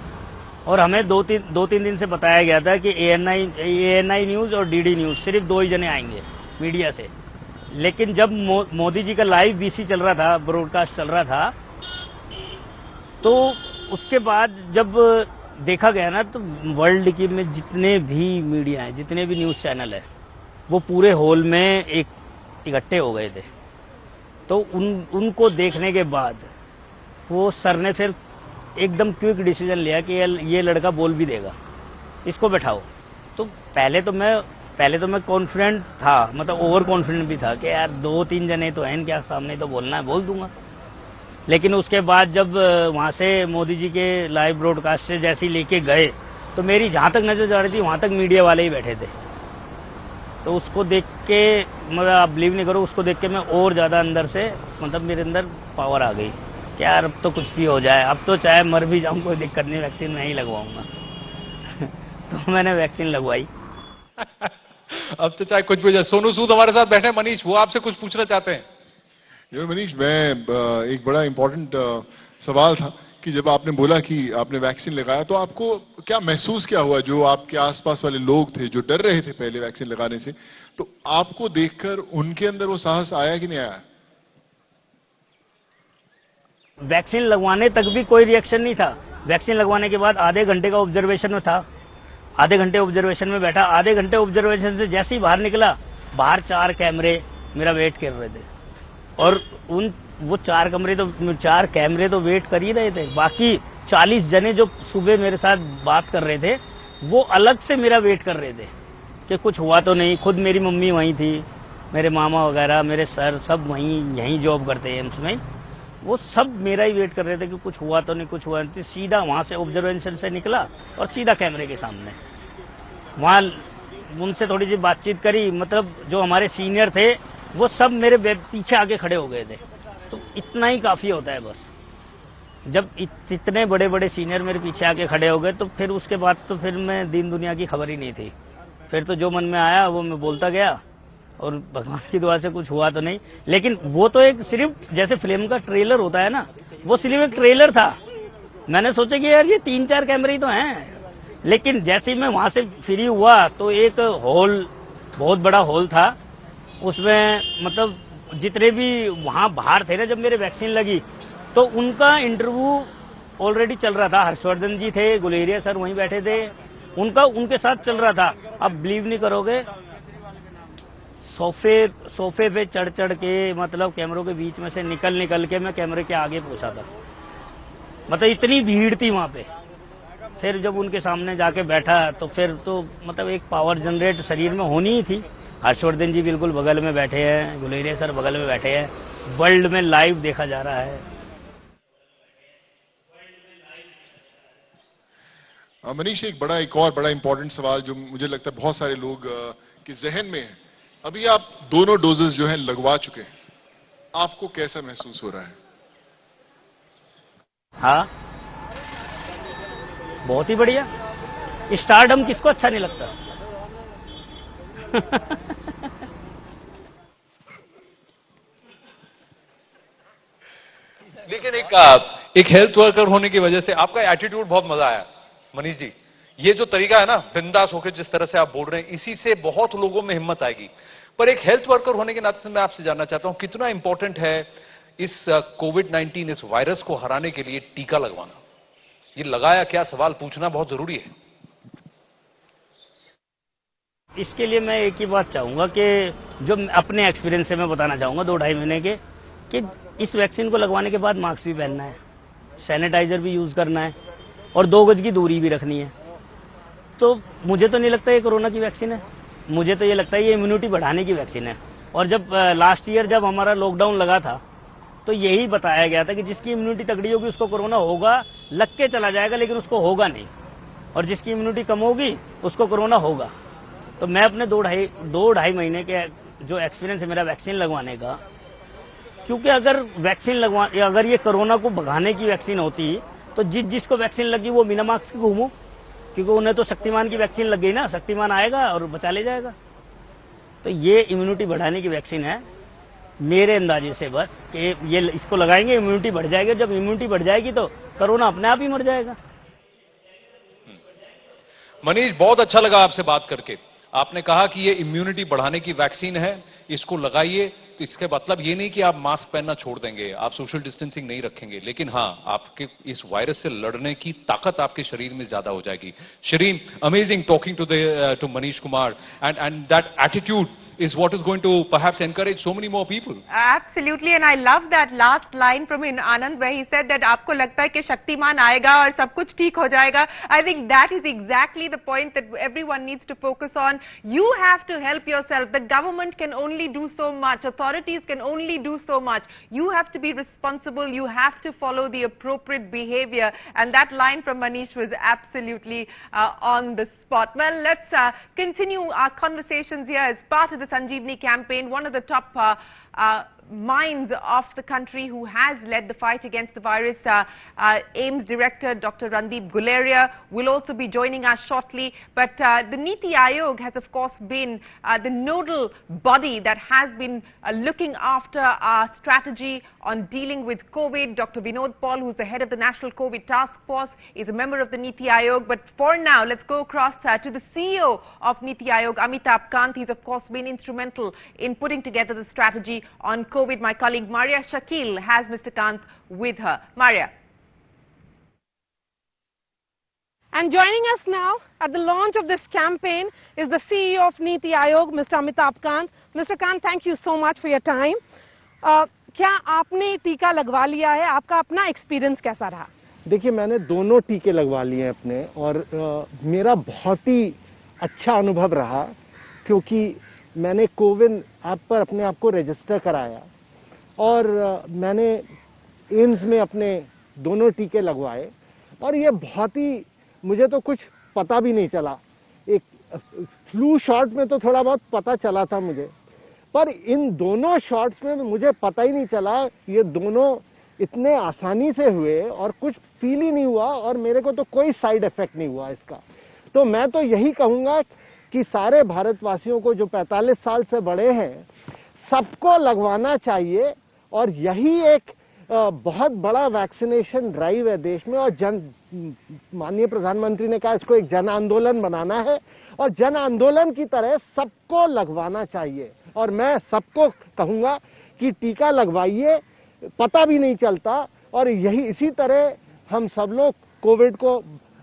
और हमें दो तीन दिन से बताया गया था कि ANI न्यूज़ और DD न्यूज़ सिर्फ 2 ही जने आएंगे मीडिया से। लेकिन जब मोदी जी का लाइव BC चल रहा था, ब्रॉडकास्ट चल रहा था, तो उसके बाद जब देखा गया ना, तो वर्ल्ड की में जितने भी मीडिया हैं, जितने भी न्यूज़ चैनल है, वो पूरे हॉल में इकट्ठे हो गए थे। तो उनको देखने के बाद वो सर ने फिर एकदम क्विक डिसीजन लिया कि ये लड़का बोल भी देगा, इसको बैठाओ। तो पहले तो मैं कॉन्फिडेंट था, मतलब ओवर कॉन्फिडेंट भी था कि यार 2-3 जने तो हैं इनके सामने, तो बोलना है बोल दूंगा। लेकिन उसके बाद जब वहां से मोदी जी के लाइव ब्रॉडकास्ट से जैसे ही लेके गए, तो मेरी जहां तक नजर जा रही थी वहां तक मीडिया वाले ही बैठे थे। तो उसको देख के, मतलब आप बिलीव नहीं करो, उसको देख के मैं और ज्यादा अंदर से, मतलब मेरे अंदर पावर आ गई कि यार अब तो कुछ भी हो जाए, अब तो चाहे मर भी जाऊं कोई दिक्कत नहीं, वैक्सीन मैं ही लगवाऊंगा। तो मैंने वैक्सीन लगवाई। अब तो चाहे कुछ भी हो जाए। सोनू सूद हमारे साथ बैठे, मनीष वो आपसे कुछ पूछना चाहते हैं। मनीष, मैं एक बड़ा इंपॉर्टेंट सवाल था कि जब आपने बोला कि आपने वैक्सीन लगाया, तो आपको क्या महसूस क्या हुआ? जो आपके आसपास वाले लोग थे जो डर रहे थे पहले वैक्सीन लगाने से, तो आपको देखकर उनके अंदर वो साहस आया कि नहीं आया? वैक्सीन लगवाने तक भी कोई रिएक्शन नहीं था। वैक्सीन लगवाने के बाद आधे घंटे का ऑब्जर्वेशन में था, आधे घंटे ऑब्जर्वेशन में बैठा। आधे घंटे ऑब्जर्वेशन से जैसे ही बाहर निकला, बाहर 4 कैमरे मेरा वेट कर रहे थे। और वो 4 कैमरे तो वेट कर ही रहे थे। बाकी 40 जने जो सुबह मेरे साथ बात कर रहे थे, वो अलग से मेरा वेट कर रहे थे कि कुछ हुआ तो नहीं। खुद मेरी मम्मी वहीं थी, मेरे मामा वगैरह, मेरे सर सब यहीं जॉब करते हैं एम्स में, वो सब मेरा ही वेट कर रहे थे कि कुछ हुआ तो नहीं, कुछ हुआ नहीं। सीधा वहां से ऑब्जर्वेशन से निकला और सीधा कैमरे के सामने वहां उनसे थोड़ी सी बातचीत करी। मतलब जो हमारे सीनियर थे वो सब मेरे पीछे आके खड़े हो गए थे। तो इतना ही काफी होता है बस। जब इतने बड़े बड़े सीनियर मेरे पीछे आके खड़े हो गए, तो फिर उसके बाद तो फिर मैं दीन दुनिया की खबर ही नहीं थी। फिर तो जो मन में आया वो मैं बोलता गया, और भगवान की दुआ से कुछ हुआ तो नहीं। लेकिन वो तो एक सिर्फ जैसे फिल्म का ट्रेलर होता है ना, वो सिर्फ एक ट्रेलर था। मैंने सोचा कि यार ये 3-4 कैमरे ही तो हैं। लेकिन जैसे ही मैं वहां से फ्री हुआ, तो एक हॉल, बहुत बड़ा हॉल था, उसमें मतलब जितने भी वहां बाहर थे ना, जब मेरे वैक्सीन लगी तो उनका इंटरव्यू ऑलरेडी चल रहा था। हर्षवर्धन जी थे, गुलेरिया सर वहीं बैठे थे, उनके साथ चल रहा था। अब बिलीव नहीं करोगे, सोफे पे चढ़ के, मतलब कैमरों के बीच में से निकल के मैं कैमरे के आगे पहुंचा था। मतलब इतनी भीड़ थी वहां पे। फिर जब उनके सामने जाके बैठा, तो फिर तो मतलब एक पावर जनरेट शरीर में होनी ही थी। हर्षवर्धन जी बिल्कुल बगल में बैठे हैं, गुलेरिया सर बगल में बैठे हैं, वर्ल्ड में लाइव देखा जा रहा है। मनीष, एक और बड़ा इंपॉर्टेंट सवाल जो मुझे लगता है बहुत सारे लोग के जहन में है, अभी आप दोनों डोजेस जो हैं लगवा चुके हैं, आपको कैसा महसूस हो रहा है? हाँ, बहुत ही बढ़िया। स्टारडम किसको अच्छा नहीं लगता? लेकिन एक हेल्थ वर्कर होने की वजह से आपका एटीट्यूड बहुत मजा आया मनीष जी। ये जो तरीका है ना, बिंदास होकर जिस तरह से आप बोल रहे हैं, इसी से बहुत लोगों में हिम्मत आएगी। पर एक हेल्थ वर्कर होने के नाते से मैं आपसे जानना चाहता हूं, कितना इंपॉर्टेंट है इस कोविड-19 इस वायरस को हराने के लिए टीका लगवाना? ये लगाया क्या, सवाल पूछना बहुत जरूरी है। इसके लिए मैं एक ही बात चाहूंगा कि जो अपने एक्सपीरियंस से मैं बताना चाहूंगा 2-2.5 महीने के, कि इस वैक्सीन को लगवाने के बाद मास्क भी पहनना है, सैनिटाइजर भी यूज करना है, और 2 गज की दूरी भी रखनी है। तो मुझे तो नहीं लगता ये कोरोना की वैक्सीन है, मुझे तो ये लगता है ये इम्यूनिटी बढ़ाने की वैक्सीन है। और जब लास्ट ईयर जब हमारा लॉकडाउन लगा था, तो यही बताया गया था कि जिसकी इम्यूनिटी तगड़ी होगी उसको कोरोना होगा, लग के चला जाएगा, लेकिन उसको होगा नहीं, और जिसकी इम्यूनिटी कम होगी उसको कोरोना होगा। तो मैं अपने दो ढाई महीने के जो एक्सपीरियंस है मेरा वैक्सीन लगवाने का, क्योंकि अगर ये कोरोना को भगाने की वैक्सीन होती तो जिसको वैक्सीन लगी वो बिना मास्क के घूमो, क्योंकि उन्हें तो शक्तिमान की वैक्सीन लग गई ना, शक्तिमान आएगा और बचा ले जाएगा। तो ये इम्यूनिटी बढ़ाने की वैक्सीन है मेरे अंदाजे से, बस कि ये इसको लगाएंगे इम्यूनिटी बढ़ जाएगी, जब इम्यूनिटी बढ़ जाएगी तो कोरोना अपने आप ही मर जाएगा। मनीष, बहुत अच्छा लगा आपसे बात करके। आपने कहा कि ये इम्यूनिटी बढ़ाने की वैक्सीन है, इसको लगाइए, तो इसके मतलब ये नहीं कि आप मास्क पहनना छोड़ देंगे, आप सोशल डिस्टेंसिंग नहीं रखेंगे, लेकिन हाँ, आपके इस वायरस से लड़ने की ताकत आपके शरीर में ज्यादा हो जाएगी। Shireen, amazing talking to Manish Kumar, and that attitude is what is going to perhaps encourage so many more people. Absolutely, and I love that last line from Anand where he said that आपको लगता है कि शक्तिमान आएगा और सब कुछ ठीक हो जाएगा. I think that is exactly the point that everyone needs to focus on. You have to help yourself. The government can only do so much. Authorities can only do so much. You have to be responsible. You have to follow the appropriate behavior. And that line from Manish was absolutely on the spot. Well, let's continue our conversations here as part of the Sanjeevani campaign. One of the top minds of the country who has led the fight against the virus, AIMS Director Dr. Randeep Guleria will also be joining us shortly. But the Niti Aayog has of course been the nodal body that has been looking after our strategy on dealing with COVID. Dr. Vinod Paul, who's the head of the National COVID Task Force, is a member of the Niti Aayog. But for now, let's go across to the CEO of Niti Aayog, Amitabh Kant. He's of course been instrumental in putting together the strategy on COVID. My colleague Maria Shakil has Mr. Kant with her. Maria. And joining us now at the launch of this campaign is the CEO of Niti Aayog, Mr. Amitabh Kant. Mr. Kant, thank you so much for your time. क्या आपने टीका लगवा लिया है? आपका अपना experience कैसा रहा? देखिए, मैंने दोनों टीके लगवा लिए हैं अपने, और मेरा बहुत ही अच्छा अनुभव रहा, क्योंकि मैंने कोविन ऐप पर अपने आप को रजिस्टर कराया और मैंने एम्स में अपने दोनों टीके लगवाए, और ये बहुत ही, मुझे तो कुछ पता भी नहीं चला। एक फ्लू शॉट में तो थोड़ा बहुत पता चला था मुझे, पर इन दोनों शॉट्स में मुझे पता ही नहीं चला। ये दोनों इतने आसानी से हुए और कुछ फील ही नहीं हुआ, और मेरे को तो कोई साइड इफेक्ट नहीं हुआ इसका। तो मैं तो यही कहूंगा कि सारे भारतवासियों को जो 45 साल से बड़े हैं, सबको लगवाना चाहिए, और यही एक बहुत बड़ा वैक्सीनेशन ड्राइव है देश में। और माननीय प्रधानमंत्री ने कहा इसको एक जन आंदोलन बनाना है, और जन आंदोलन की तरह सबको लगवाना चाहिए। और मैं सबको कहूंगा कि टीका लगवाइए, पता भी नहीं चलता, और यही इसी तरह हम सब लोग कोविड को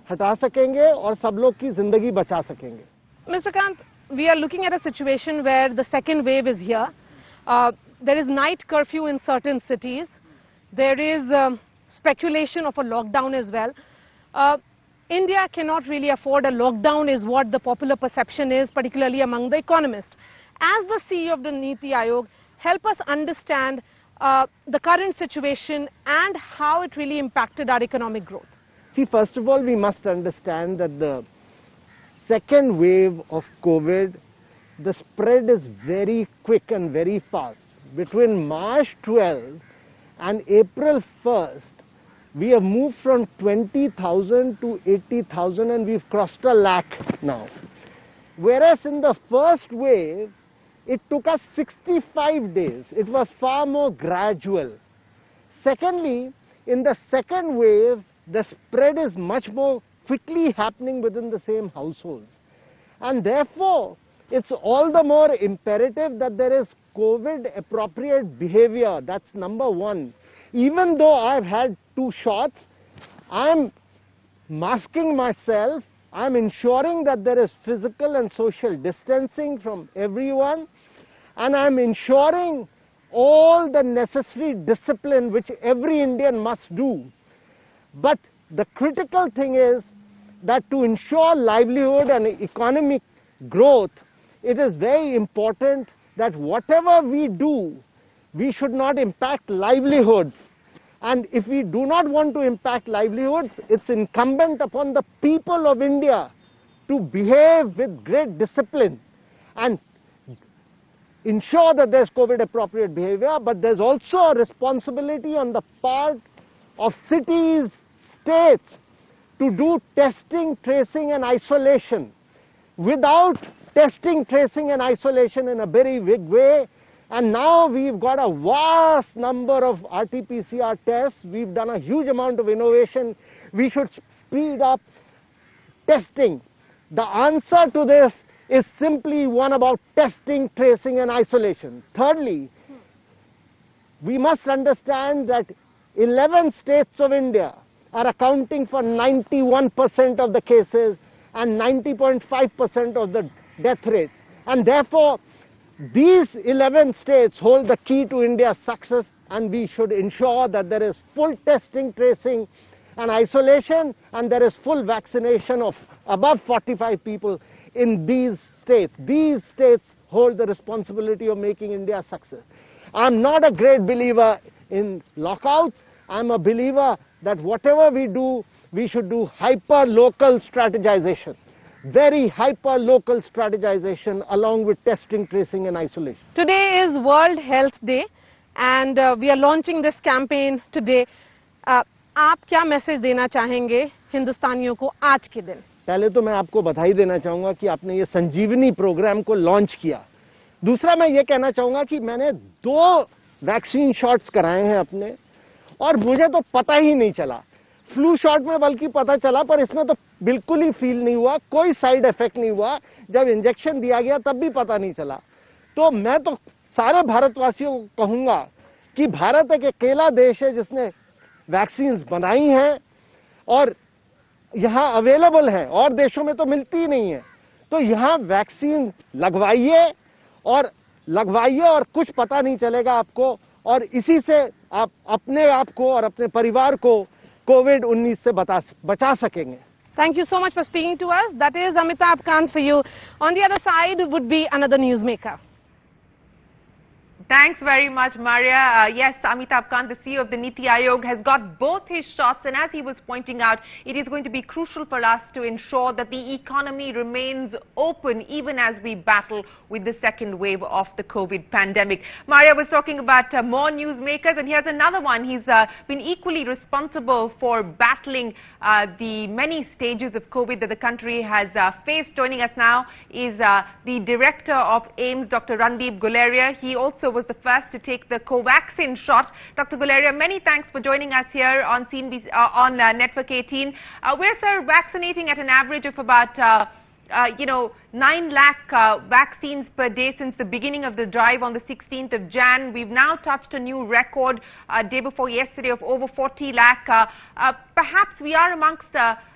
हटा सकेंगे और सब लोग की जिंदगी बचा सकेंगे। Mr. Kant, we are looking at a situation where the second wave is here. There is night curfew in certain cities. There is speculation of a lockdown as well. India cannot really afford a lockdown is what the popular perception is, particularly among the economists. As the CEO of the Niti Aayog, help us understand the current situation and how it really impacted our economic growth. See, first of all, we must understand that the second wave of COVID, the spread is very quick and very fast. Between March 12 and April 1st, we have moved from 20,000 to 80,000, and we've crossed a lakh now. Whereas in the first wave, it took us 65 days. It was far more gradual. Secondly, in the second wave, the spread is much more quickly happening within the same households. And therefore, it's all the more imperative that there is COVID appropriate behavior. That's number one. Even though I've had 2 shots, I'm masking myself. I'm ensuring that there is physical and social distancing from everyone. And I'm ensuring all the necessary discipline which every Indian must do. But the critical thing is that to ensure livelihood and economic growth, it is very important that whatever we do, we should not impact livelihoods. And if we do not want to impact livelihoods, it's incumbent upon the people of India to behave with great discipline and ensure that there's COVID appropriate behavior, but there's also a responsibility on the part of cities, states to do testing, tracing and isolation. Without testing, tracing and isolation in a very big way, and now we've got a vast number of RT-PCR tests, we've done a huge amount of innovation, we should speed up testing. The answer to this is simply one about testing, tracing and isolation. Thirdly, we must understand that 11 states of India are accounting for 91% of the cases and 90.5% of the death rates. And therefore, these 11 states hold the key to India's success, and we should ensure that there is full testing, tracing and isolation, and there is full vaccination of above 45 people in these states. These states hold the responsibility of making India a success. I'm not a great believer in lockouts. I'm a believer that whatever we do, we should do hyper-local strategization. Very hyper-local strategization along with testing, tracing and isolation. Today is World Health Day and we are launching this campaign today. आप क्या message देना चाहेंगे हिंदुस्तानियों को आज के दिन? पहले तो मैं आपको बधाई देना चाहूंगा कि आपने ये संजीवनी प्रोग्राम को लॉन्च किया. दूसरा मैं ये कहना चाहूंगा कि मैंने 2 वैक्सीन शॉट्स कराए हैं अपने और मुझे तो पता ही नहीं चला. फ्लू शॉट में बल्कि पता चला, पर इसमें तो बिल्कुल ही फील नहीं हुआ, कोई साइड इफेक्ट नहीं हुआ. जब इंजेक्शन दिया गया तब भी पता नहीं चला. तो मैं तो सारे भारतवासियों को कहूंगा कि भारत एक अकेला देश है जिसने वैक्सीन बनाई हैं और यहाँ अवेलेबल है, और देशों में तो मिलती ही नहीं है. तो यहाँ वैक्सीन लगवाइए और कुछ पता नहीं चलेगा आपको, और इसी से आप अपने आप को और अपने परिवार को कोविड-19 से बचा सकेंगे. Thank you so much for speaking to us. That is Amitabh Kant for you. On the other side would be another newsmaker. Thanks very much, Maria. Yes, Amitabh Kant, the CEO of the Niti Aayog, has got both his shots, and as he was pointing out, it is going to be crucial for us to ensure that the economy remains open even as we battle with the second wave of the COVID pandemic. Maria was talking about more newsmakers, and here's another one. He's been equally responsible for battling the many stages of COVID that the country has faced. Joining us now is the director of AIIMS, Dr. Randeep Guleria. He also was the first to take the Covaxin shot. Dr. Guleria, many thanks for joining us here on Network 18. We're, sir, vaccinating at an average of about 9 lakh vaccines per day since the beginning of the drive on the 16th of Jan. We've now touched a new record day before yesterday of over 40 lakh. Perhaps we are amongst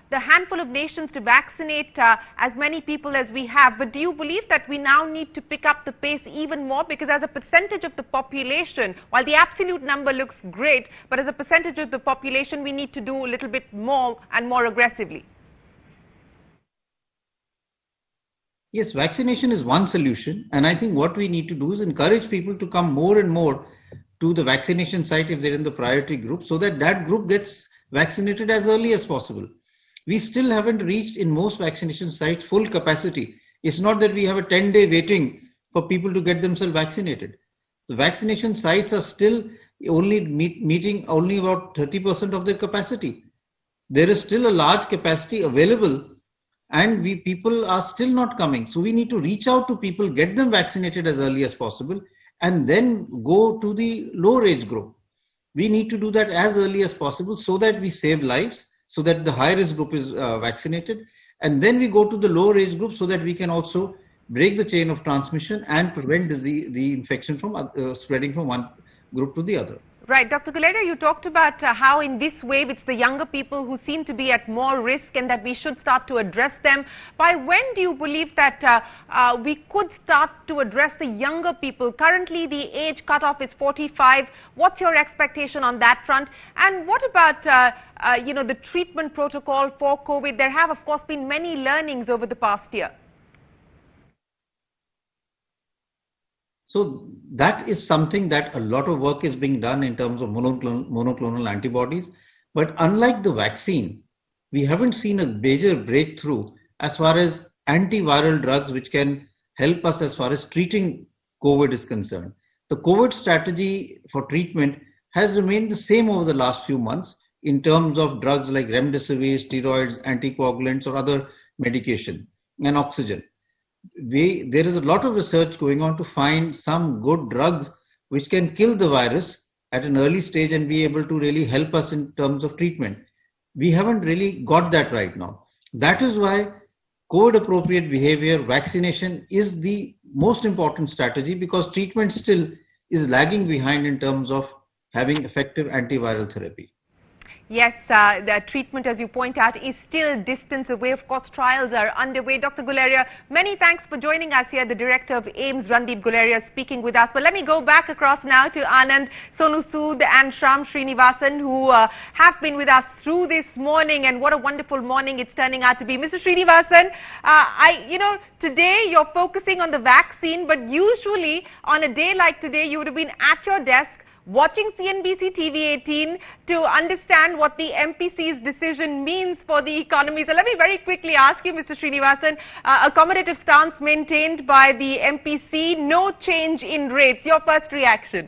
the handful of nations to vaccinate as many people as we have. But do you believe that we now need to pick up the pace even more? Because as a percentage of the population, while the absolute number looks great, but as a percentage of the population, we need to do a little bit more and more aggressively. Yes, vaccination is one solution, and I think what we need to do is encourage people to come more and more to the vaccination site if they're in the priority group, so that that group gets vaccinated as early as possible. We still haven't reached in most vaccination sites full capacity. It's not that we have a 10-day waiting for people to get themselves vaccinated. The vaccination sites are still only meeting only about 30% of their capacity. There is still a large capacity available, and people are still not coming. So we need to reach out to people, get them vaccinated as early as possible, and then go to the lower age group. We need to do that as early as possible so that we save lives, so that the high risk group is vaccinated, and then we go to the lower age group so that we can also break the chain of transmission and prevent the infection from spreading from one group to the other. Right. Dr. Guleria, you talked about how in this wave it's the younger people who seem to be at more risk and that we should start to address them. By when do you believe that we could start to address the younger people? Currently, the age cutoff is 45. What's your expectation on that front? And what about, the treatment protocol for COVID? There have, of course, been many learnings over the past year. So that is something that a lot of work is being done in terms of monoclonal antibodies. But unlike the vaccine, we haven't seen a major breakthrough as far as antiviral drugs which can help us as far as treating COVID is concerned. The COVID strategy for treatment has remained the same over the last few months in terms of drugs like remdesivir, steroids, anticoagulants or other medication and oxygen. There is a lot of research going on to find some good drugs which can kill the virus at an early stage and be able to really help us in terms of treatment. We haven't really got that right now. That is why COVID appropriate behavior, vaccination is the most important strategy, because treatment still is lagging behind in terms of having effective antiviral therapy. Yes, the treatment, as you point out, is still distance away. Of course, trials are underway. Dr. Guleria, many thanks for joining us here. The director of AIIMS, Randeep Guleria, speaking with us. But let me go back across now to Anand, Sonu Sood and Shram Srinivasan, who have been with us through this morning. And what a wonderful morning it's turning out to be. Mr. Srinivasan, today you're focusing on the vaccine, but usually on a day like today, you would have been at your desk watching CNBC TV 18 to understand what the MPC's decision means for the economy. So let me very quickly ask you, Mr. Srinivasan, accommodative stance maintained by the MPC, no change in rates. Your first reaction?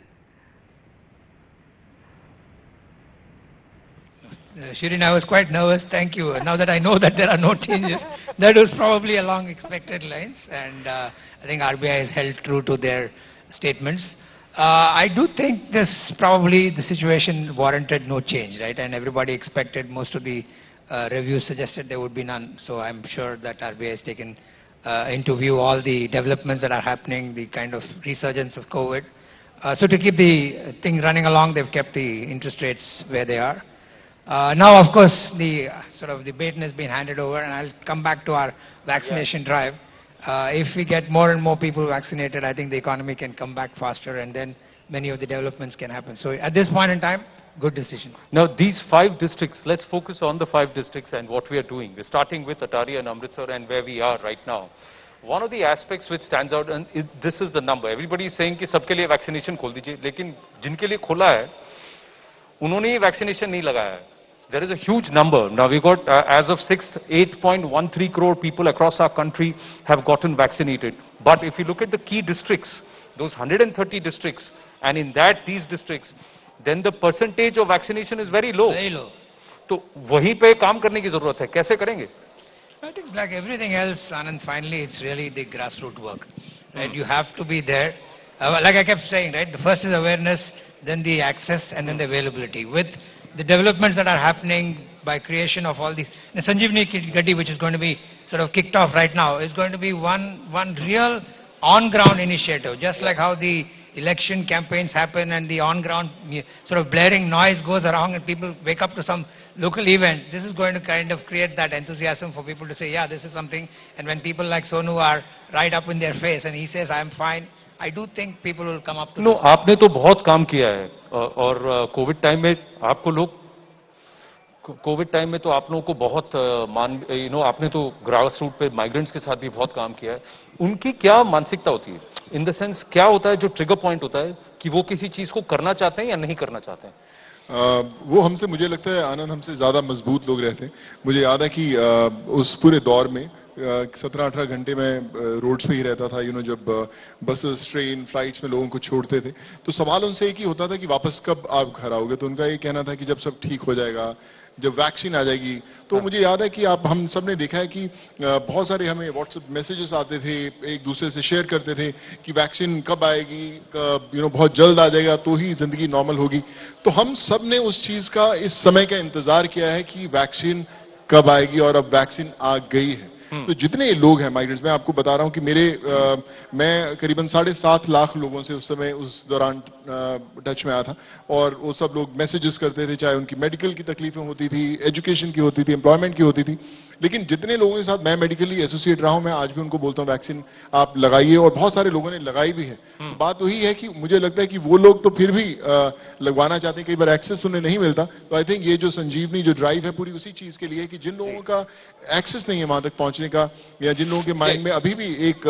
Shirin, I was quite nervous. Thank you. Now that I know that there are no changes, that was probably along expected lines, and I think RBI has held true to their statements. I do think this probably the situation warranted no change, right? And everybody expected, most of the reviews suggested there would be none. So I'm sure that RBI has taken into view all the developments that are happening, the kind of resurgence of COVID. So to keep the thing running along, they've kept the interest rates where they are. Now, of course, the sort of the baton has been handed over, and I'll come back to our vaccination drive. If we get more and more people vaccinated, I think the economy can come back faster, and then many of the developments can happen. So at this point in time, good decision. Now, these 5 districts, let's focus on the 5 districts and what we are doing. We're starting with Atari and Amritsar and where we are right now. One of the aspects which stands out, and this is the number. Everybody is saying कि सबके लिए vaccination खोल दीजिए, लेकिन जिनके लिए खोला है, उन्होंने ये vaccination नहीं लगाया है. There is a huge number. Now we got, as of 6th, 8.13 crore people across our country have gotten vaccinated. But if you look at the key districts, those 130 districts, and in that, these districts, then the percentage of vaccination is very low. Very low. तो वहीं पे काम करने की जरूरत है. कैसे करेंगे? I think like everything else, Anand, finally it's really the grassroots work, right? You have to be there. Like I kept saying, right? The first is awareness, then the access, and then the availability. With the developments that are happening by creation of all these, the Sanjeevani Gati, which is going to be sort of kicked off right now, is going to be one real on-ground initiative, just like how the election campaigns happen and the on-ground sort of blaring noise goes around and people wake up to some local event. This is going to kind of create that enthusiasm for people to say, yeah, this is something. And when people like Sonu are right up in their face and he says, I'm fine, I do think people will come up to No, आपने तो बहुत काम किया है और Covid time में आपको लोग कोविड टाइम में तो आप लोगों को बहुत आपने तो ग्रास रूट पे माइग्रेंट्स के साथ भी बहुत काम किया है. उनकी क्या मानसिकता होती है? इन द सेंस क्या होता है जो ट्रिगर पॉइंट होता है कि वो किसी चीज को करना चाहते हैं या नहीं करना चाहते हैं? वो हमसे, मुझे लगता है आनंद, हमसे ज्यादा मजबूत लोग रहते हैं. मुझे याद है कि उस पूरे दौर में 17-18 घंटे में रोड्स पे ही रहता था. जब बसेस, ट्रेन, फ्लाइट्स में लोगों को छोड़ते थे तो सवाल उनसे एक ही होता था कि वापस कब आप घर आओगे. तो उनका ये कहना था कि जब सब ठीक हो जाएगा, जब वैक्सीन आ जाएगी. तो मुझे याद है कि हम सब ने देखा है कि बहुत सारे हमें व्हाट्सएप मैसेजेस आते थे, एक दूसरे से शेयर करते थे कि वैक्सीन कब आएगी, बहुत जल्द आ जाएगा तो ही जिंदगी नॉर्मल होगी. तो हम सब ने उस चीज का, इस समय का इंतजार किया है कि वैक्सीन कब आएगी, और अब वैक्सीन आ गई है. तो जितने लोग हैं माइग्रेंट्स, मैं आपको बता रहा हूं कि मैं करीबन 7.5 लाख लोगों से उस समय, उस दौरान टच में आया था, और वो सब लोग मैसेजेस करते थे, चाहे उनकी मेडिकल की तकलीफें होती थी, एजुकेशन की होती थी, एम्प्लॉयमेंट की होती थी. लेकिन जितने लोगों के साथ मैं मेडिकली एसोसिएट रहा हूं, मैं आज भी उनको बोलता हूं वैक्सीन आप लगाइए, और बहुत सारे लोगों ने लगाई भी है। तो बात वही है कि मुझे लगता है कि वो लोग तो फिर भी लगवाना चाहते हैं, कई बार एक्सेस उन्हें नहीं मिलता। तो आई थिंक ये जो संजीवनी जो ड्राइव है पूरी उसी चीज के लिए है कि जिन लोगों का एक्सेस नहीं है वहां तक पहुंचने का, या जिन लोगों के माइंड में अभी भी एक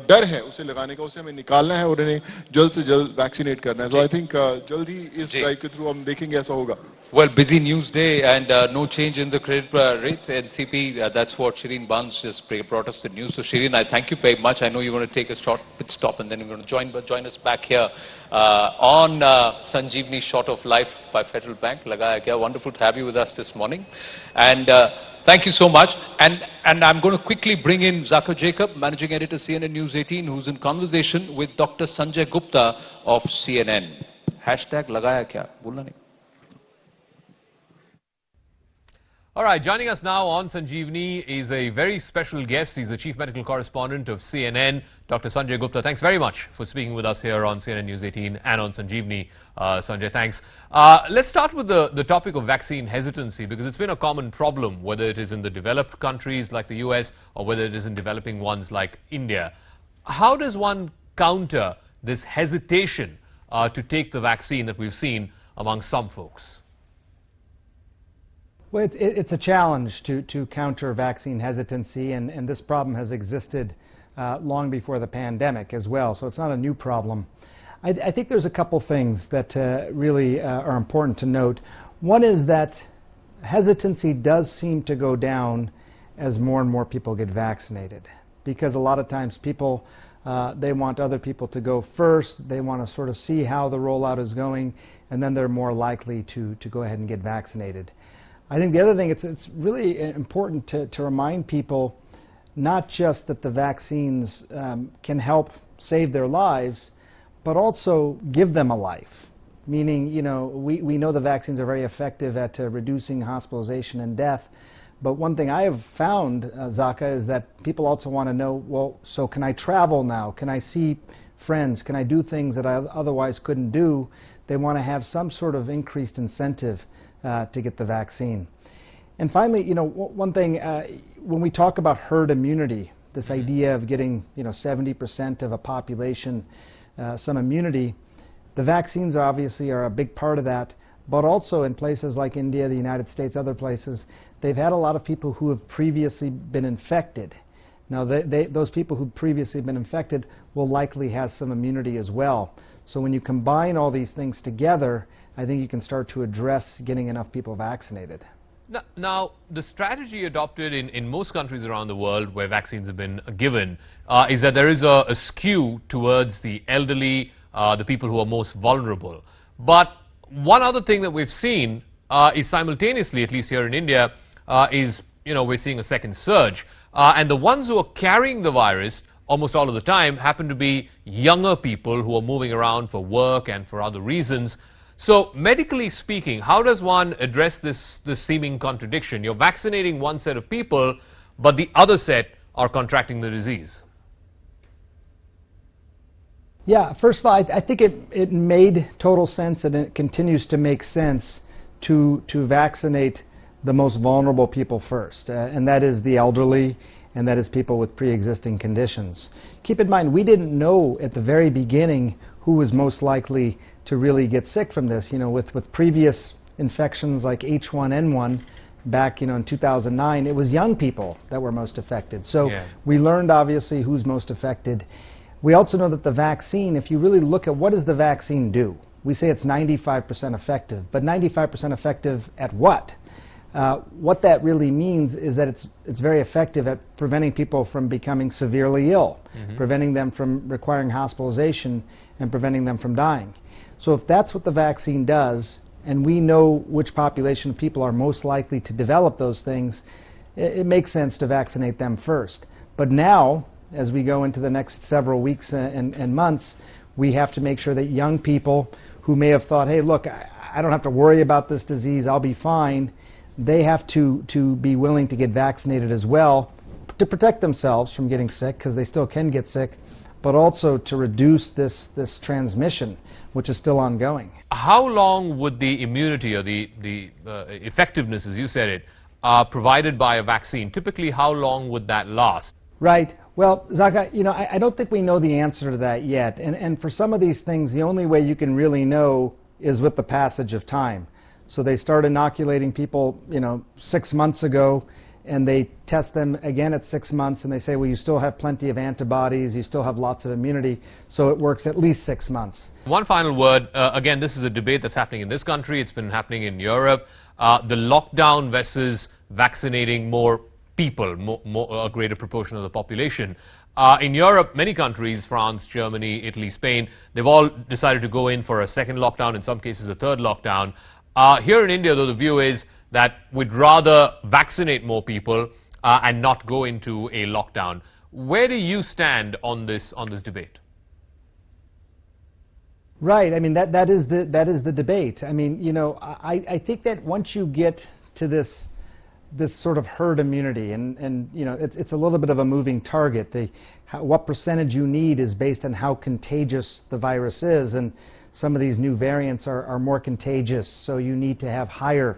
डर है उसे लगाने का, उसे हमें निकालना है और उन्हें जल्द से जल्द वैक्सीनेट करना है। तो आई थिंक जल्द ही इस ड्राइव के थ्रू हम देखेंगे ऐसा होगा। Well, busy news day and no change in the credit rates. NCP, that's what Shireen Barnes just brought us the news. So Shireen, I thank you very much. I know you're going to take a short pit stop and then you're going to join us back here on Sanjeevani Short of Life by Federal Bank. Lagaya kya, wonderful to have you with us this morning. And thank you so much. And I'm going to quickly bring in Zaka Jacob, Managing Editor, CNN News 18, who's in conversation with Dr. Sanjay Gupta of CNN. Hashtag Lagaya kya, bolna nahi. All right, joining us now on Sanjeevani is a very special guest. He's the Chief Medical Correspondent of CNN, Dr. Sanjay Gupta. Thanks very much for speaking with us here on CNN News 18 and on Sanjeevani. Sanjay, thanks. Let's start with the topic of vaccine hesitancy, because it's been a common problem, whether it is in the developed countries like the US or whether it is in developing ones like India. How does one counter this hesitation to take the vaccine that we've seen among some folks? Well, it's a challenge to counter vaccine hesitancy, and this problem has existed long before the pandemic as well, so it's not a new problem. I think there's a couple things that really are important to note. One is that hesitancy does seem to go down as more and more people get vaccinated, because a lot of times people, they want other people to go first, they want to sort of see how the rollout is going, and then they're more likely to go ahead and get vaccinated. I think the other thing, it's really important to remind people not just that the vaccines can help save their lives, but also give them a life. Meaning, you know, we know the vaccines are very effective at reducing hospitalization and death, but one thing I have found, Zaka, is that people also want to know, well, so can I travel now? Can I see friends? Can I do things that I otherwise couldn't do? They want to have some sort of increased incentive to get the vaccine. And finally, you know, one thing, when we talk about herd immunity, this idea of getting, you know, 70% of a population some immunity, the vaccines obviously are a big part of that, but also in places like India, the United States, other places, they've had a lot of people who have previously been infected. Now, those people who've previously been infected will likely have some immunity as well. So when you combine all these things together, I think you can start to address getting enough people vaccinated. Now, the strategy adopted in most countries around the world where vaccines have been given is that there is a skew towards the elderly, the people who are most vulnerable. But one other thing that we've seen is simultaneously, at least here in India, is, you know, we're seeing a second surge. And the ones who are carrying the virus almost all of the time happen to be younger people who are moving around for work and for other reasons. So, medically speaking, how does one address this seeming contradiction? You're vaccinating one set of people, but the other set are contracting the disease. Yeah, first of all, I think it made total sense, and it continues to make sense to vaccinate the most vulnerable people first, and that is the elderly, and that is people with pre-existing conditions. Keep in mind, we didn't know at the very beginning who was most likely to really get sick from this. You know, with previous infections like H1N1 back, you know, in 2009, it was young people that were most affected. So we learned obviously who's most affected. We also know that the vaccine, if you really look at what does the vaccine do, we say it's 95% effective, but 95% effective at what? What that really means is that it's very effective at preventing people from becoming severely ill, preventing them from requiring hospitalization, and preventing them from dying. So if that's what the vaccine does, and we know which population of people are most likely to develop those things, it makes sense to vaccinate them first. But now, as we go into the next several weeks and months, we have to make sure that young people who may have thought, hey, look, I don't have to worry about this disease, I'll be fine, they have to be willing to get vaccinated as well to protect themselves from getting sick, because they still can get sick, but also to reduce this transmission, which is still ongoing. How long would the immunity or the effectiveness, as you said it, provided by a vaccine, typically how long would that last? Right. Well, Zaka, I don't think we know the answer to that yet. And for some of these things, the only way you can really know is with the passage of time. So they start inoculating people, 6 months ago, and they test them again at 6 months, and they say, well, you still have plenty of antibodies, you still have lots of immunity, so it works at least 6 months. One final word. Again, this is a debate that's happening in this country. It's been happening in Europe. The lockdown versus vaccinating more people, a greater proportion of the population. In Europe, many countries, France, Germany, Italy, Spain, they've all decided to go in for a second lockdown, in some cases a third lockdown. Here in India, though, the view is that we'd rather vaccinate more people and not go into a lockdown. Where do you stand on this debate? Right. I mean, that is the debate. I mean, I think that once you get to this sort of herd immunity, and it's a little bit of a moving target. What percentage you need is based on how contagious the virus is, and some of these new variants are more contagious, so you need to have higher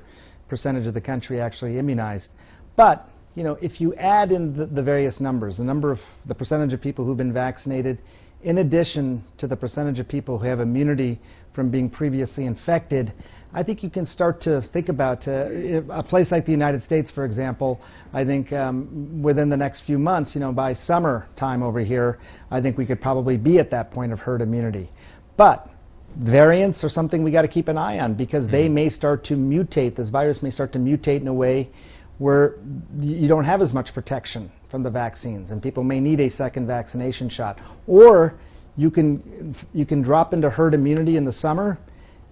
percentage of the country actually immunized. But if you add in the various numbers, the percentage of people who've been vaccinated, in addition to the percentage of people who have immunity from being previously infected, I think you can start to think about a place like the United States, for example. I think within the next few months, by summer time over here, I think we could probably be at that point of herd immunity. But variants are something we got to keep an eye on, because they may start to mutate. This virus may start to mutate in a way where you don't have as much protection from the vaccines, and people may need a second vaccination shot. Or you can drop into herd immunity in the summer,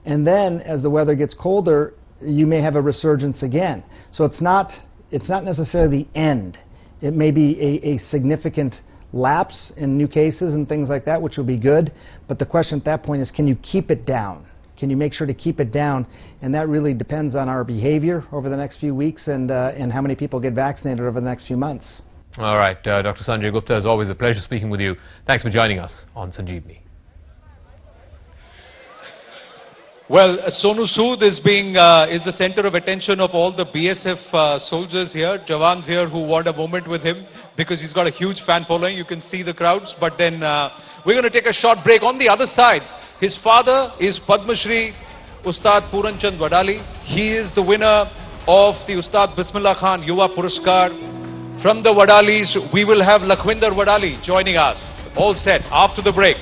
and then as the weather gets colder, you may have a resurgence again. So it's not necessarily the end. It may be a significant lapse in new cases and things like that, which will be good. But the question at that point is, can you keep it down? Can you make sure to keep it down? And that really depends on our behavior over the next few weeks and how many people get vaccinated over the next few months. All right, Dr. Sanjay Gupta, as always, a pleasure speaking with you. Thanks for joining us on Sanjeevani. Well, Sonu Sood is the center of attention of all the BSF soldiers here, Jawans here, who want a moment with him because he's got a huge fan following. You can see the crowds. But then we're going to take a short break. On the other side, his father is Padma Shri Ustad Puran Chand Wadali. He is the winner of the Ustad Bismillah Khan Yuva Puraskar. From the Wadalis, we will have Lakhwinder Wadali joining us. All set after the break.